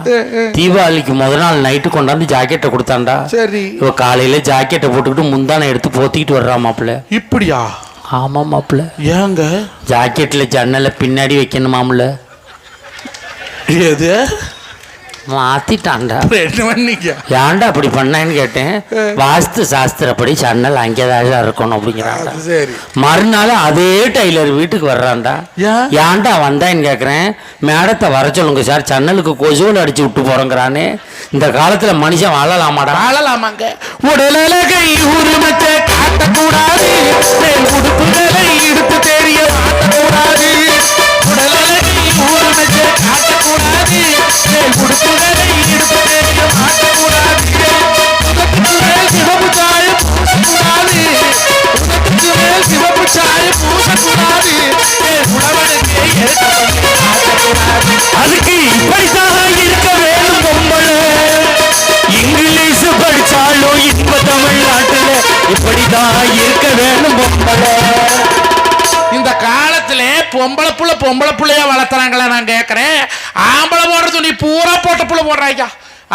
S1: தீபாவளிக்கு முதல் நாள் நைட்டு கொண்டாந்து ஜாக்கெட்டை கொடுத்தாண்டா.
S2: சரி.
S1: இவ காலையில ஜாக்கெட்டை போட்டுக்கிட்டு முந்தானை எடுத்து போத்திக்கிட்டு வர்றா மாப்பிள்ள.
S2: இப்படியா?
S1: ஆமா மாப்பிள்ள.
S2: ஏங்க
S1: ஜாக்கெட்ல ஜன்னலை பின்னாடி வைக்கணுமாம்ல.
S2: எது
S1: மாத்திட்டான்டா.
S2: ஏன்டா
S1: அப்படி பண்ணேன்னு கேட்டேன். வாஸ்து சாஸ்திரப்படி சன்னல் அங்கேதான் இருக்கணும் அப்படிங்கிறான்டா. மறுநாள் அதே டைலர் வீட்டுக்கு வர்றான்டா. ஏன்டா வந்தான்னு கேக்குறேன். மேடத்தை வர சொல்லுங்க சார், சன்னலுக்கு கொசுவல் அடிச்சு விட்டு போறோங்கிறானே. இந்த காலத்துல மனுஷன் வாழலாமாடா?
S2: வாழலாமாங்க. உடலழகை உரிமத்தை காட்டக்கூடாது, உடுப்புகளை இடுப்பு தெரிய மாட்டக்கூடாது. உடலழகை உரிமத்தை காட்டக்கூடாது, உடுப்புகளை இடுப்பு தெரிய மாட்டக்கூடாது. உதட்டுக்கு மேல் சிவப்பு சாயம் பூசக்கூடாது, உதட்டுக்கு மேல் சிவப்பு சாயம் பூசக்கூடாது. உழவனுக்கு ஏற்கக்கூடாது.
S1: அதுக்கு இப்படித்தான் இருக்க வேணும் பொம்பளை. இங்கிலீஷ் படிச்சாலும் இப்ப தமிழ்நாட்டுல இப்படிதான் இருக்க வேணும் பொம்பளை.
S2: இந்த காலத்துல பொம்பளை புள்ளையா வளர்த்துறாங்களா நான் கேட்கறேன். ஆம்பளை போடுற துணி பூரா போட்ட புள்ள போடுறாங்க.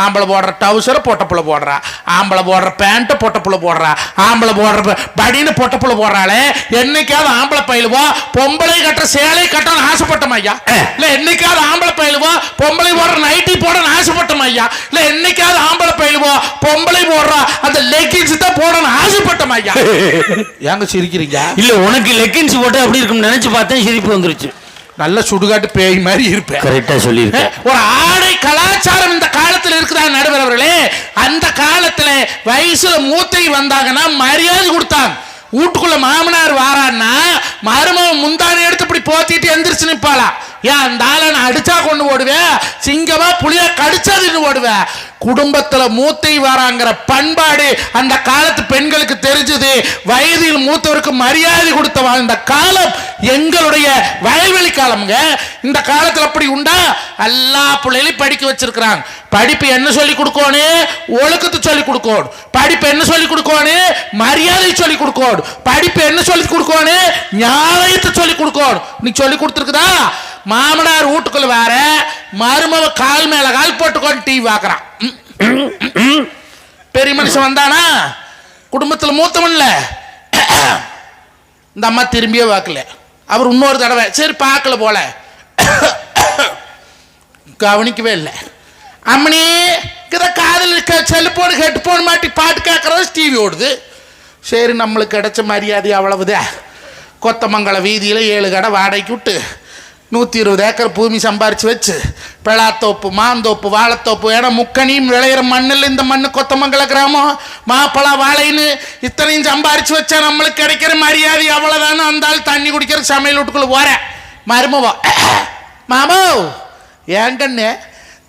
S2: ஆம்பளை போடுற டவுசரை போட்ட புள்ள போடுறா, ஆம்பளை போடுற பேண்ட்டை போட்ட புள்ள போடுறா, ஆம்பளை போடுற படின்னு போட்ட புள்ள போடுறாளே. என்னைக்காவது ஆம்பளை பயிலுவா பொம்பளை கட்டுற சேலை கட்டணும்னு ஆசைப்பட்டோம் ஐயா? இல்ல என்னைக்காவது ஆம்பளை பயிலுவா பொம்பளை போடுற நைட்டி போடணும்னு ஆசைப்பட்டோம் ஐயா? இல்ல என்னைக்காவது ஆம்பளை பயிலுவா பொம்பளை போடுறா அந்த லெக்கின்ஸ் தான் போடணும்னு ஆசைப்பட்டோம் ஐயா? ஏங்க சிரிக்கிறீங்க?
S1: இல்ல உனக்கு லெக்கின்ஸ் போட்டு அப்படி இருக்கும் நினைச்சு பார்த்தேன், சிரிப்பு வந்துருச்சு.
S2: நல்ல சுடுகாட்டு பேய் மாதிரி இருப்பேன்.
S1: கரெக்டா சொல்லியிருக்கேன்.
S2: ஒரு ஆடை கலாச்சாரம் இந்த காலத்துல இருக்குதா நடுவர் அவர்களே? அந்த காலத்துல வயசுல மூத்தை வந்தாங்கன்னா மரியாதை கொடுத்தாங்க. வீட்டுக்குள்ள மாமனார் வாரான்னா மருமகன் முந்தானை எடுத்து இப்படி போத்திட்டு எந்திரிச்சு நிப்பாளா. ஏன் அந்த ஆளை நான் அடிச்சா கொண்டு ஓடுவேன், சிங்கமா புளியா கடிச்சா ஓடுவேன். குடும்பத்துல மூத்தை வாராங்கிற பண்பாடு அந்த காலத்து பெண்களுக்கு தெரிஞ்சது. வயதில் மூத்தவருக்கு மரியாதை கொடுத்த வாழ்ந்த காலம் எங்களுடைய வயல்வெளி காலம்ங்க. இந்த காலத்துல அப்படி உண்டா? எல்லா பிள்ளைகளையும் படிக்க வச்சிருக்கிறாங்க. படிப்பு என்ன சொல்லி கொடுக்கணும்? ஒழுக்கத்தை சொல்லி கொடுக்கணும். படிப்பு என்ன சொல்லி கொடுக்கணும்? மரியாதை சொல்லி கொடுக்கணும். படிப்பு என்ன சொல்லி கொடுக்கணும்? நியாயத்தை சொல்லி கொடுக்கணும். நீ சொல்லி கொடுத்துருக்குதா? மாமனார் வீட்டுக்குள்ள வேற, மருமவ கால் மேல கால் போட்டுக்கொண்டு டிவி பார்க்கறான். பெரிய மனுஷன் வந்தானா, குடும்பத்தில் மூத்தவன்ல, இந்த அம்மா திரும்பியே பார்க்கல. அவர் இன்னொரு தடவை சரி பார்க்கல போல, கவனிக்கவே இல்லை. அம்மனி காதல் செல்போன் ஹெட்போன் மாட்டி பாட்டு கேட்கறது, டிவி ஓடுது. சரி நம்மளுக்கு கிடைச்ச மரியாதை அவ்வளவுதான். கொத்தமங்கல வீதியில் 7 கடை வாடகைக்கு விட்டு 120 ஏக்கர் பூமி சம்பாரிச்சு வச்சு பெளாத்தோப்பு, மாந்தோப்பு, வாழைத்தோப்பு, ஏன்னா முக்கனியும் விளையிற மண்ணில் இந்த மண்ணு கொத்தமங்கல கிராமம், மாப்பழா வாழைன்னு இத்தனையும் சம்பாரிச்சு வச்சா நம்மளுக்கு கிடைக்கிற மரியாதை அவ்வளோதானே. அந்த ஆள் தண்ணி குடிக்கிற சமையல் வீட்டுக்குள்ள போகிறேன். மருமவா, மாமோ ஏங்கண்ணே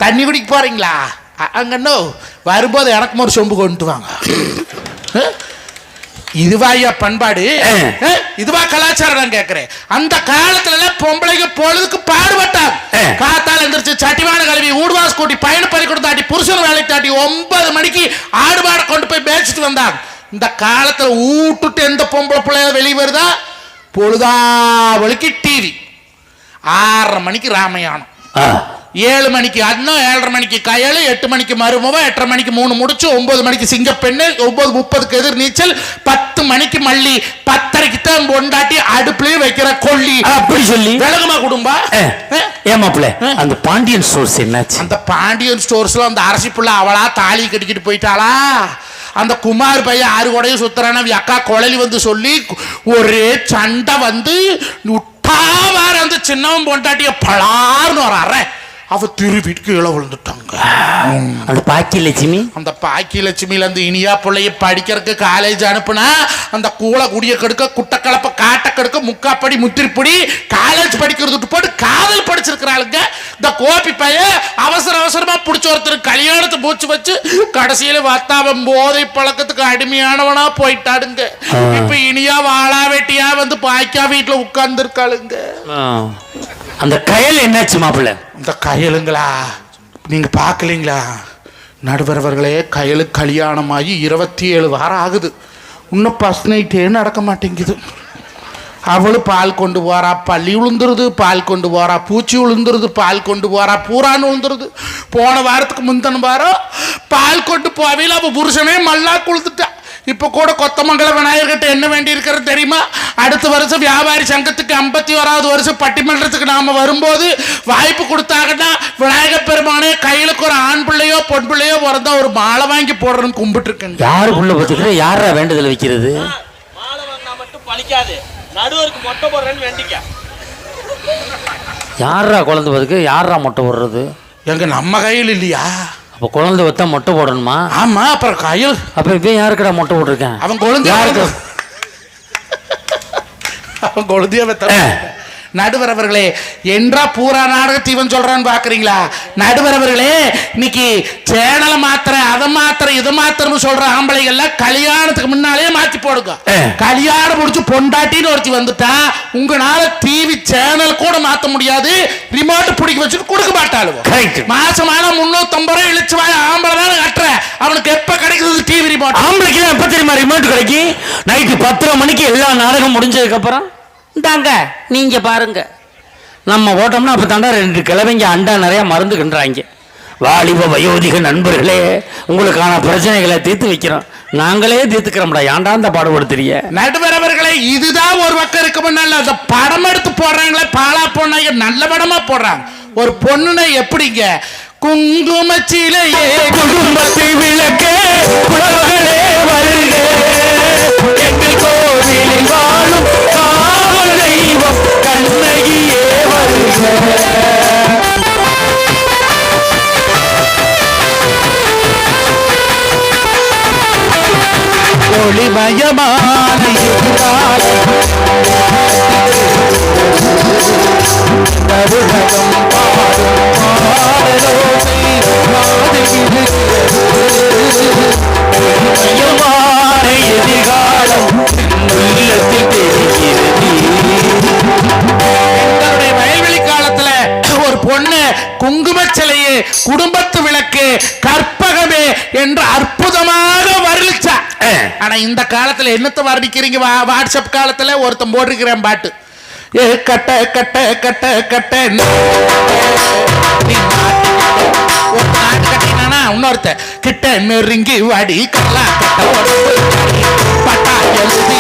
S2: தண்ணி குடிக்க போறீங்களா? அங்கண்ணோ வரும்போது எனக்கும் ஒரு சொம்பு கொண்டு வாங்க. இதுவா ஐயா பண்பாடு? இதுவா கலாச்சாரம்? நான் கேட்கிறேன். அந்த காலத்துல பொம்பளைங்க பொழுதுக்கு பாடுபட்டாங்க. காத்தால எந்திரிச்சு சட்டிவான கழுவி ஊடுவாஸ் கூட்டி பயணம் பண்ணி கொடுத்தாட்டி புருஷன் வேலைக்கு தாட்டி 9 மணிக்கு ஆடு மாடை கொண்டு போய் மேய்ச்சிட்டு வந்தாங்க. இந்த காலத்துல ஊட்டுட்டு எந்த பொம்பளை பிள்ளைய வெளியே வருதா? பொழுதாவளிக்கு டிவி, 6:30 மணிக்கு ராமாயணம், 7 மணிக்கு அண்ணன், 7:30 மணிக்கு கயல், 8 மணிக்கு மருமவ, 8:30 மணிக்கு 3 முடிச்சு, 9 மணிக்கு சிங்கப்பெண்ணு, 9:30க்கு எதிர் நீச்சல், 10 மணிக்கு மல்லி, 10:30க்கு தான் பொண்டாட்டி அடுப்புலயும் வைக்கிற கொல்லி.
S1: அப்படி சொல்லி
S2: விலகுமா குடும்பம்?
S1: ஏமாப்பிள்ள அந்த பாண்டியன் ஸ்டோர்ஸ் என்னாச்சு?
S2: அந்த பாண்டியன் ஸ்டோர்ஸ்ல அந்த அரசி புள்ள அவளா தாலி கட்டிக்கிட்டு போயிட்டாளா? அந்த குமார் பையன் 6 கொடையும் சுத்துறான அக்கா குழலி வந்து சொல்லி ஒரே சண்டை வந்து விட்டாவார். அந்த சின்னவன் பொண்டாட்டிய பலார்னு வர அவ திருவிட்டு கீழே விழுந்துட்டாங்க.
S1: அந்த பாக்கி லட்சுமி,
S2: அந்த பாக்கி லட்சுமியில இருந்து இனியா பிள்ளைய படிக்கிறதுக்கு காலேஜ் அனுப்புனா அந்த கூளை குடிய கெடுக்க குட்டை கலப்ப காட்ட கெடுக்க முக்காப்படி முத்திரிப்படி காலேஜ் படிக்கிறது போட்டு காதல் படிச்சிருக்கிறாளுங்க. இந்த கோபி பைய அவசரமா பிடிச்ச ஒருத்தர் கல்யாணத்தை பூச்சி வச்சு கடைசியில வத்தாவன் போதை பழக்கத்துக்கு அடிமையானவனா போயிட்டாடுங்க. இப்ப இனியா வாழா வெட்டியா வந்து பாய்க்கா வீட்டுல உட்கார்ந்து இருக்காளுங்க.
S1: அந்த கயல் என்னாச்சு மாப்பிள்ள?
S2: இந்த கயலுங்களா நீங்க பாக்கலீங்களா? நடுவரவர்களே, கயலுக்கு கல்யாணமாகி 27 வாரம் ஆகுது. இன்னும் ஃபர்ஸ்ட் நைட்டே நடக்க மாட்டேங்குது. அவளும் பால் கொண்டு போறா, பள்ளி உளுந்துருது, பால் கொண்டு போறா, பூச்சி உளுந்துருது, பால் கொண்டு போறா, பூரான்னு உளுந்துருது. போன வாரத்துக்கு முந்தின வாரம் பால் கொண்டு போவையில் அவ புருஷனே மல்லா குளுத்துட்டா. இப்போ கூட கொத்தமங்கல விநாயகர்கிட்ட என்ன வேண்டி இருக்கிறது தெரியுமா? அடுத்த வருஷம் வியாபாரி சங்கத்துக்கு 51வது வருஷம் பட்டிமன்றத்துக்கு நாம வரும்போது வாய்ப்பு கொடுத்தாங்கன்னா விநாயகர் பெருமானே கையிலுக்கு ஒரு ஆண் பிள்ளையோ பொன் பிள்ளையோ பிறந்தா ஒரு மாலை வாங்கி போடுறேன்னு கும்பிட்டு இருக்கேன்.
S1: யாருக்குள்ள பத்துக்கிற யாரா வேண்டுதல் வைக்கிறது?
S4: மாலை வாங்கினா மட்டும் பழிக்காது, நடுவருக்கு மொட்டை போடுறேன்னு வேண்டிக்க.
S1: யாரா குழந்தை பதுக்கு, யாரா மொட்டை போடுறது?
S2: எங்க நம்ம கையில் இல்லையா?
S1: அப்போ குழந்தை வத்தா மொட்டை போடணுமா?
S2: ஆமா, அப்புறம் கையில்.
S1: அப்ப இப்ப யாருக்கடா மொட்டை போட்டிருக்கேன்?
S2: அவன் குழந்தை
S1: யாருக்கு?
S2: அவன் குழந்தைய நடுவர் அவர்களே, என்றா பூரா நாடகத்தை இவன் சொல்றான்னு பாக்குறீங்களா? நடுவர் அவர்களே, இன்னைக்கு சேனலை மாத்திர அதை மாத்திர இதை மாத்திரம்னு சொல்ற ஆம்பளைகள்ல கல்யாணத்துக்கு முன்னாலே மாத்தி போடுங்க. கல்யாணம் முடிச்சு பொண்டாட்டின்னு ஒருத்தி வந்துட்டா உங்களால டிவி சேனல் கூட மாத்த முடியாது, ரிமோட் பிடிக்க வச்சுட்டு கொடுக்க மாட்டாளுங்க. மாசமான 350 ரூபாய் இழிச்சு வாய ஆம்பளை தானே கட்டுற, அவனுக்கு எப்ப கிடைக்குது டிவி ரிமோட்?
S1: ஆம்பளைக்கு எப்ப தெரியுமா ரிமோட் கிடைக்கும்? நைட்டு 10 மணிக்கு எல்லா நாடகம் முடிஞ்சதுக்கு அப்புறம் இந்தாங்க நீங்க பாருங்க. நம்ம ஓட்டோம்னா அப்ப தாண்டா 2 கிழவைங்க அண்டா நிறைய மருந்துகின்றாங்க. வாலிப வயோதிக நண்பர்களே, உங்களுக்கான பிரச்சனைகளை தீர்த்து வைக்கிறோம், நாங்களே தீர்த்துக்கிறோம்டா, ஏன்டா அந்த பாடுபடுத்துறீங்க?
S2: நடுவர் அவர்களே, இதுதான் ஒரு பக்கம் இருக்க முன்னால அந்த படம் எடுத்து போடுறாங்களே, பாலா பொண்ணாங்க நல்ல படமா போடுறாங்க. ஒரு பொண்ணுனை எப்படிங்க குங்குமச்சிலையே
S1: குடும்பத்தை விளக்கே உறவுகளே வருக, எங்கள் கோவிலில் வாழும் காவல் தெய்வம் கண்ணகியே வருக. ஒளிமயமான தருணம் பாடும் பாடலோசை ஒளிமயமான எதிர்காலம் உள்ளத்தில் தெரிகிறது.
S2: எங்களுடைய வயல்வெளி காலத்துல ஒரு பொண்ணு குங்குமச்சிலையே குடும்பத்து விளக்கு கற்பகமே என்று அற்புதமாக வர்ணிச்சா. ஆனா இந்த காலத்துல என்னத்தை வர்ணிக்கிறீங்க? வாட்ஸ்அப் காலத்துல ஒருத்தன் போட்டிருக்கிறேன் பாட்டு, ஏ கட்ட கட்ட கட்ட கட்ட ஒரு நாட்டு கட்டினா இன்னொருத்த கிட்ட நெருங்கி வாடி கல்லா பட்டா எழுதி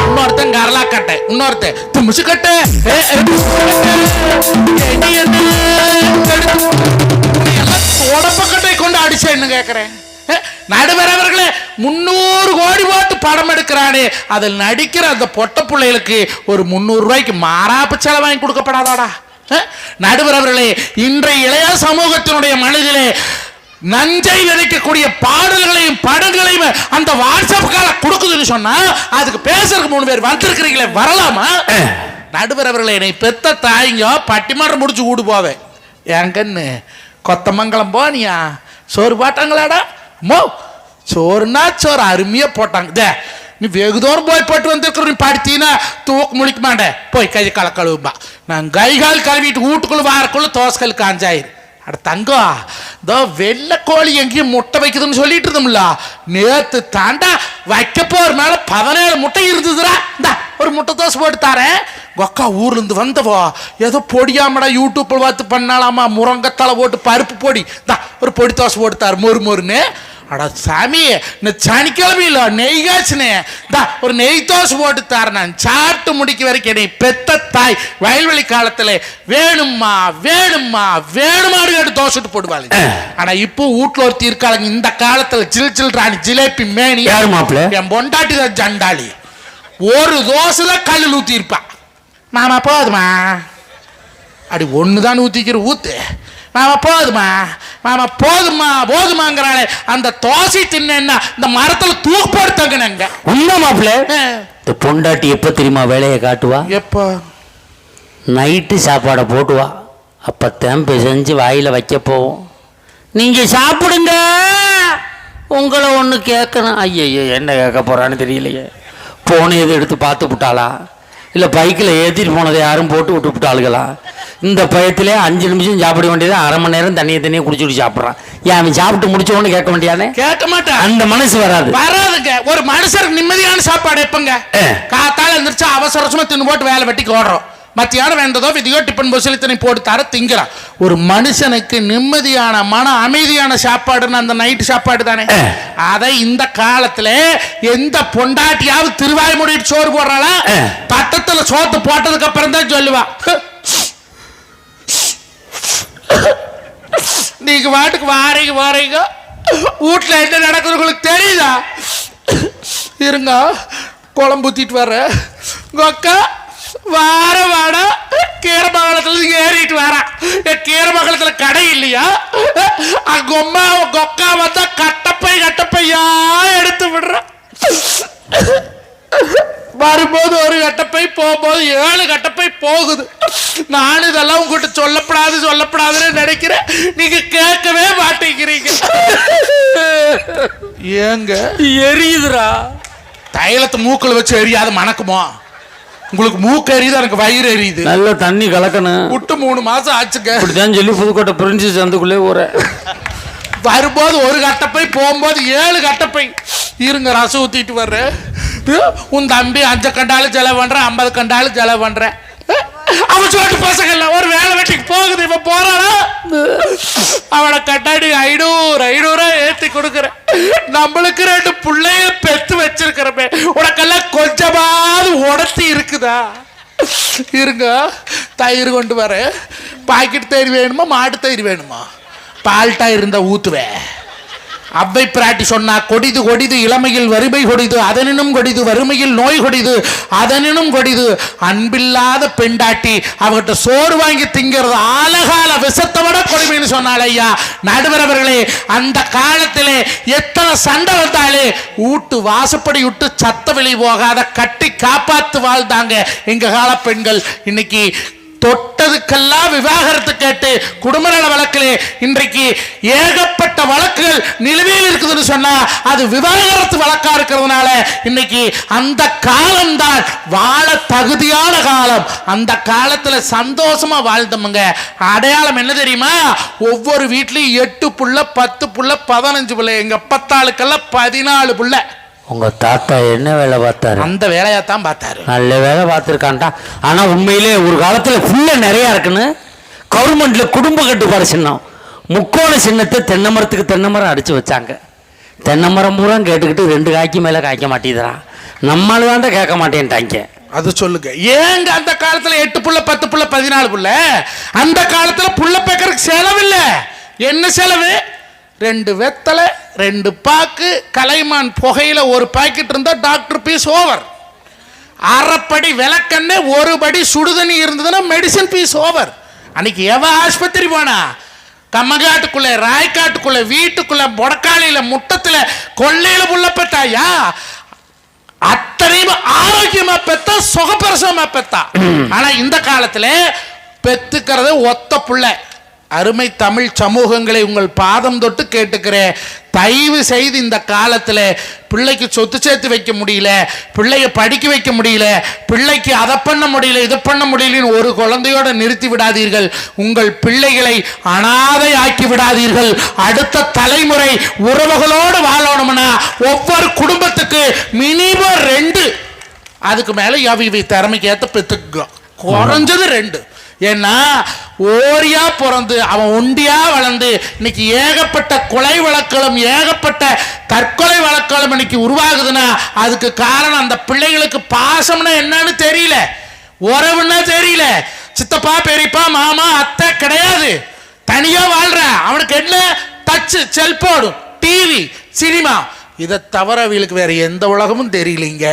S2: இன்னொருத்தன் கரலா கட்டை, இன்னொருத்தன் தும்சு கட்டை. உடப்பக்கட்டை கொண்டு அடிச்சேன்னு கேட்கிறேன். நடுவர் அவர்களே, 300 கோடி போட்டு படம் எடுக்கிறானே, அதில் நடிக்கிற அந்த பொட்ட பிள்ளைகளுக்கு ஒரு 300 ரூபாய்க்கு மாறாப்பு செலவு வாங்கி கொடுக்கப்படாதாடா? நடுவர் அவர்களே, இன்றைய இளைய சமூகத்தினுடைய மனதிலே நஞ்சை விதைக்கக்கூடிய பாடல்களையும் படங்களையும் அந்த வாட்ஸ்அப் கால கொடுக்குதுன்னு சொன்னா அதுக்கு பேசுறதுக்கு 3 பேர் வந்திருக்கிறீங்களே, வரலாமா? நடுவர் அவர்களே, என்னை பெத்த தாய்ங்க பட்டிமன்றம் முடிச்சு கூடு போவேன். எங்கன்னு கொத்தமங்கலம் போனியா சோறு போட்டாங்களாடா? மோ சோறுனா சோறு அருமையா போட்டாங்க. நீ வெகு தூரம் போய் போட்டு வந்துருக்கிற, நீ படுத்தீங்கன்னா தூக்க முழிக்க மாட்டேன், போய் கை கால கழுவும்பா. நான் கை கால் கழுவிட்டு வீட்டுக்குள்ள வாரக்குள்ள தோசைகள் காஞ்சாயிரு. அட தங்கம், இதோ வெள்ளை கோழி எங்கேயும் முட்டை வைக்குதுன்னு சொல்லிட்டு இருந்தோம்ல, நேத்து தாண்டா வைக்க போற மேல 17 முட்டை இருந்ததுடா. இந்தா ஒரு முட்டை தோசை போட்டு தாரேன். ஒக்கா ஊர்ல இருந்து வந்தவோ ஏதோ பொடியாமடா யூடியூப்ல பார்த்து பண்ணாலாமா, முருங்கத்தலை போட்டு பருப்பு பொடி, இந்தா ஒரு பொடி தோசை போட்டு தாரு மொறு மொறுன்னு. அடா சாமி, இந்த சனிக்கிழமையில நெய் காய்ச்சினே, தா ஒரு நெய் தோசை போட்டு தார. நான் சாப்பிட்டு முடிக்க வரைக்கும் என்னை பெத்த தாய் வயல்வெளி காலத்துல வேணுமா வேணுமா வேணுமாடு கேட்டு தோசை போடுவாள். ஆனா இப்போ வீட்டுல ஒருத்தி இருக்காளுங்க இந்த காலத்துல ஜில் ஜில் ராணி ஜிலேபி மேனி. என் பொண்டாட்டி தான் ஜண்டாளி. ஒரு தோசைல கல்லில் ஊத்தி இருப்பா. மாமா போதுமா அப்படி ஒன்று தான் ஊற்றிக்கிற ஊத்து. மாமா போதுமா, மாமா போதுமா போதுமாங்கிறாளே, அந்த தோசை தின்னா இந்த மரத்தில் தூக்கு போடுத்தாங்க.
S1: உண்மை மாப்பிள்ள, இந்த பொண்டாட்டி எப்போ தெரியுமா வேலையை காட்டுவா?
S2: எப்போ?
S1: நைட்டு சாப்பாடை போட்டுவா. அப்பத்தான் பிசைஞ்சு வாயில் வைக்க போவோம். நீங்கள் சாப்பிடுங்க, உங்களை ஒன்று கேட்கணும். ஐயய்யோ, என்ன கேட்க போகிறான்னு தெரியலையே. போன எது எடுத்து பார்த்து விட்டாளா, இல்லை பைக்கில் ஏற்றிட்டு போனதை யாரும் போட்டு விட்டு விட்டாளுகளா? இந்த பயத்திலே 5 நிமிஷம் சாப்பிட வேண்டியது 1/2 மணி நேரம் தண்ணியை குடிச்சுட்டு சாப்பிட்றான். ஏன் அவன் சாப்பிட்டு முடிச்சோன்னு கேட்க வேண்டியானே?
S2: கேட்க மாட்டான்.
S1: அந்த மனசு
S2: வராதுங்க. ஒரு மனுஷருக்கு நிம்மதியான சாப்பாடு எப்பங்க? காத்தால எந்திரிச்சா அவசரமா தின்னு போட்டு வேலை வெட்டிக்கு ஓடுறோம். மத்தியானம் வேண்டதோ விதியோ டிஃபன் பொசிலித்தனை போட்டு தர திங்கிறான். ஒரு மனுஷனுக்கு நிம்மதியான மன அமைதியான சாப்பாடுன்னு அந்த நைட்டு சாப்பாடு தானே. அதை இந்த காலத்துல எந்த பொண்டாட்டியாவது திருவாய் மூடிட்டு சோறு போடுறாளா? பட்டத்துல சோத்து போட்டதுக்கு அப்புறம் தான் சொல்லுவா, நீங்க வாட்டுக்கு வாரீங்க வீட்டுல என்ன நடக்குது உங்களுக்கு தெரியுதா? இருங்க, குழம்பு ஊத்திட்டு வர்ற அக்கா வாட கீரமங்கலத்துல ஏறிட்டு வரா. கீரமங்கலத்துல கடை இல்லையா? அங்கொம்மா கொக்கா வந்தா கட்டப்பையா எடுத்து விடுற. வரும்போது ஒரு கட்டப்பை, போகும்போது 7 கட்டப்பை போகுது. நான் இதெல்லாம் உங்ககிட்ட சொல்லப்படாதுன்னு நினைக்கிறேன். நீங்க கேட்கவே மாட்டேங்கிறீங்க. ஏங்க
S1: எரியுதுரா?
S2: தைலத்தை மூக்கில் வச்சு எரியாது மணக்குமோ? உங்களுக்கு மூக்கு எரியுது, எனக்கு வயிறு எரியுது.
S1: நல்ல தண்ணி கலக்கணும்.
S2: விட்டு 3 மாசம் ஆச்சுங்க.
S1: இப்படிதான் சொல்லி புதுக்கோட்டை பிரிஞ்சு சந்துக்குள்ளே ஊற.
S2: வரும்போது ஒரு கட்டப்பை, போகும்போது 7 கட்டப்பை. இருங்க, ரசம் ஊத்திட்டு வர்றேன். உன் தம்பி 5 கண்டாலும் செலவு பண்றேன், 50 கண்டாலும் செலவு பண்றேன். அவன் சொல்லிட்டு பசங்கள்ல ஒரு வேலை வெட்டிக்கு போகுது, இவன் போறானா? அவனை கட்டாடி 500 ஏத்தி கொடுக்குறேன். நம்மளுக்கு 2 பிள்ளைய பெத்து வச்சிருக்கிறமே, உனக்கெல்லாம் கொஞ்சமாவது உடத்தி இருக்குதா? இருங்க, தயிர் கொண்டு வர. பாக்கெட் தயிர் வேணுமா, மாட்டு தயிர் வேணுமா? பால் தயிர் இருந்தா ஊத்துவேன். அவ்வை பிராட்டி சொன்னா, கொடிது இளமையில் வறுமை கொடிது, அதனினும் கொடிது வறுமையில் நோய் கொடிது, அதனினும் கொடிது அன்பில்லாத பெண்டாட்டி அவகிட்ட சோறு வாங்கி திங்கிறது ஆலகால விஷத்தை விட கொடுமைன்னு சொன்னாள். ஐயா நடுவர் அவர்களே, அந்த காலத்திலே எத்தனை சண்டை வந்தாலே வீட்டு வாசப்படி விட்டு சத்த வெளி போகாத கட்டி காப்பாத்து வாழ்ந்தாங்க எங்க கால பெண்கள். இன்னைக்கு தொட்டதுக்கெல்லாம் விவாகரத்து கேட்டு குடும்ப நல வழக்கிலே இன்றைக்கு ஏகப்பட்ட வழக்குகள் நிலுவையில் இருக்குதுன்னு சொன்னா அது விவாகரத்து வழக்கா இருக்கிறதுனால இன்னைக்கு அந்த காலம்தான் வாழ தகுதியான காலம். அந்த காலத்துல சந்தோஷமா வாழ்ந்தோமுங்க. அடையாளம் என்ன தெரியுமா? ஒவ்வொரு வீட்லயும் 8 புள்ள 10 புள்ள 15 புள்ள. எங்க அப்பத்தாளுக்கெல்லாம் 14 புள்ள.
S1: உங்க தாத்தா என்ன வேலை பார்த்தாரு?
S2: அந்த வேலையாத்தான் பார்த்தாரு.
S1: நல்ல வேலை பார்த்துருக்கான்டா. ஆனா உண்மையிலே ஒரு காலத்துல புல்ல நிறைய இருக்குன்னு கவர்மெண்ட்ல குடும்ப கட்டுப்பாடு சின்னம், முக்கோண சின்னத்தை தென்னை மரத்துக்கு அடிச்சு வச்சாங்க. தென்னை மரம் பூரா கேட்டுக்கிட்டு 2 காய்க்கு மேல காய்க்க மாட்டேங்கிறான். நம்மளால தான் கேட்க மாட்டேன்ட்டாங்க.
S2: அது சொல்லுங்க. ஏங்க அந்த காலத்துல 8 புள்ள 10 புள்ள 14 புள்ள? அந்த காலத்துல புள்ள பேக்கறதுக்கு செலவு இல்ல. என்ன செலவு? 2 வெத்தலை, 2 பாக்கு, கலைமான் புகையில 1 பாக்கெட் இருந்தா டாக்டர் பீஸ் ஓவர். அரைப்படி விளக்கண்ணு, 1 படி சுடுதண்ணி இருந்ததுன்னா மெடிசன் பீஸ் ஓவர். அன்னைக்கு எவ ஆஸ்பத்திரி போனா? கம்மங்காட்டுக்குள்ள, ராய்க்காட்டுக்குள்ள, வீட்டுக்குள்ள, பொடக்காளியில, முட்டத்துல, கொள்ளையில புள்ள பெத்தாயா? அத்தனையும் ஆரோக்கியமா பெத்தா, சுகப்பிரசவமா பெத்தா. ஆனா இந்த காலத்துல பெத்துக்கிறது ஒத்த புள்ள. அருமை தமிழ் சமூகங்களை உங்கள் பாதம் தொட்டு கேட்டுக்கிறேன், தயவு செய்து இந்த காலத்தில் பிள்ளைக்கு சொத்து சேர்த்து வைக்க முடியல, பிள்ளைய படிக்க வைக்க முடியல, பிள்ளைக்கு அதை பண்ண முடியல இதை பண்ண முடியலன்னு ஒரு குழந்தையோட நிறுத்தி விடாதீர்கள். உங்கள் பிள்ளைகளை அனாதை ஆக்கி விடாதீர்கள். அடுத்த தலைமுறை உறவுகளோடு வாழணும்னா ஒவ்வொரு குடும்பத்துக்கு மினிமம் 2, அதுக்கு மேலே இவை திறமைக்கு ஏற்ற பெற்றுக்க, குறைஞ்சது 2. ஏன்னா ஓரியா பிறந்து அவன் ஒண்டியா வளர்ந்து இன்னைக்கு ஏகப்பட்ட கொலை வழக்குகளும் ஏகப்பட்ட தற்கொலை வழக்குகளும் இன்னைக்கு உருவாகுதுன்னா அதுக்கு காரணம் அந்த பிள்ளைகளுக்கு பாசம்னா என்னன்னு தெரியல, உறவுன்னா தெரியல. சித்தப்பா பெரியப்பா மாமா அத்தை கிடையாது, தனியா வாழ்ற. அவனுக்கு என்ன? டச்சு, செல்போன், டிவி, சினிமா, இதை தவிர அவங்களுக்கு வேறு எந்த உலகமும் தெரியலைங்க.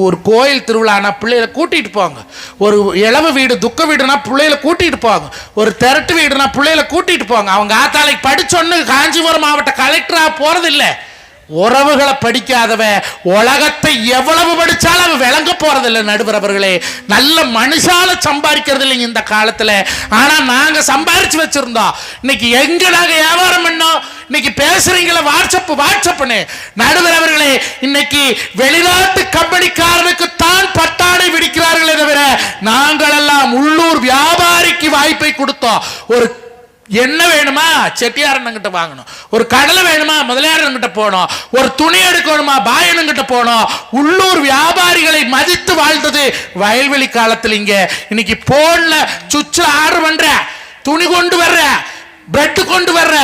S2: ஒரு கோயில் திருவிழானா பிள்ளைகளை கூட்டிகிட்டு போங்க. ஒரு இளவு வீடு துக்க வீடுனா பிள்ளைகளை கூட்டிகிட்டு போங்க. ஒரு திரட்டு வீடுனா பிள்ளைகளை கூட்டிகிட்டு போங்க. அவங்க ஆத்தாளைக்கு படிச்சொன்னு காஞ்சிபுரம் மாவட்ட கலெக்டராக போகிறதில்லை. உறவுகளை படிக்காதவன் உலகத்தை எவ்வளவு படிச்சாலும் அவன் விளங்க போறதில்லை. நடுவர் அவர்களே, நல்ல மனுஷால சம்பாதிக்கிறது இல்லைங்க இந்த காலத்துல. ஆனா நாங்க சம்பாரிச்சு வச்சிருந்தோம். இன்னைக்கு எங்க நாங்க வியாபாரம் பண்ணோம்? இன்னைக்கு பேசுறீங்களா வாட்ஸ்அப்னு. நடுவர் அவர்களே, இன்னைக்கு வெளிநாட்டு கம்பெனிக்காரனுக்கு தான் பட்டாடை விடிக்கிறார்களே தவிர நாங்கள் எல்லாம் உள்ளூர் வியாபாரிக்கு வாய்ப்பை கொடுத்தோம். ஒரு என்ன வேணுமா செட்டியாரன்கிட்ட வாங்கணும். ஒரு கடலை வேணுமா முதலியாரன்கிட்ட போனோம். ஒரு துணி எடுக்கணுமா பாயனுங்கிட்ட போனோம். உள்ளூர் வியாபாரிகளை மதித்து வாழ்ந்தது வயல்வெளி காலத்தில். இங்க இன்னைக்கு போன்ல சுவிட்ச் ஆர்டர் பண்ற, துணி கொண்டு வர்ற, பிரெட் கொண்டு வர்ற,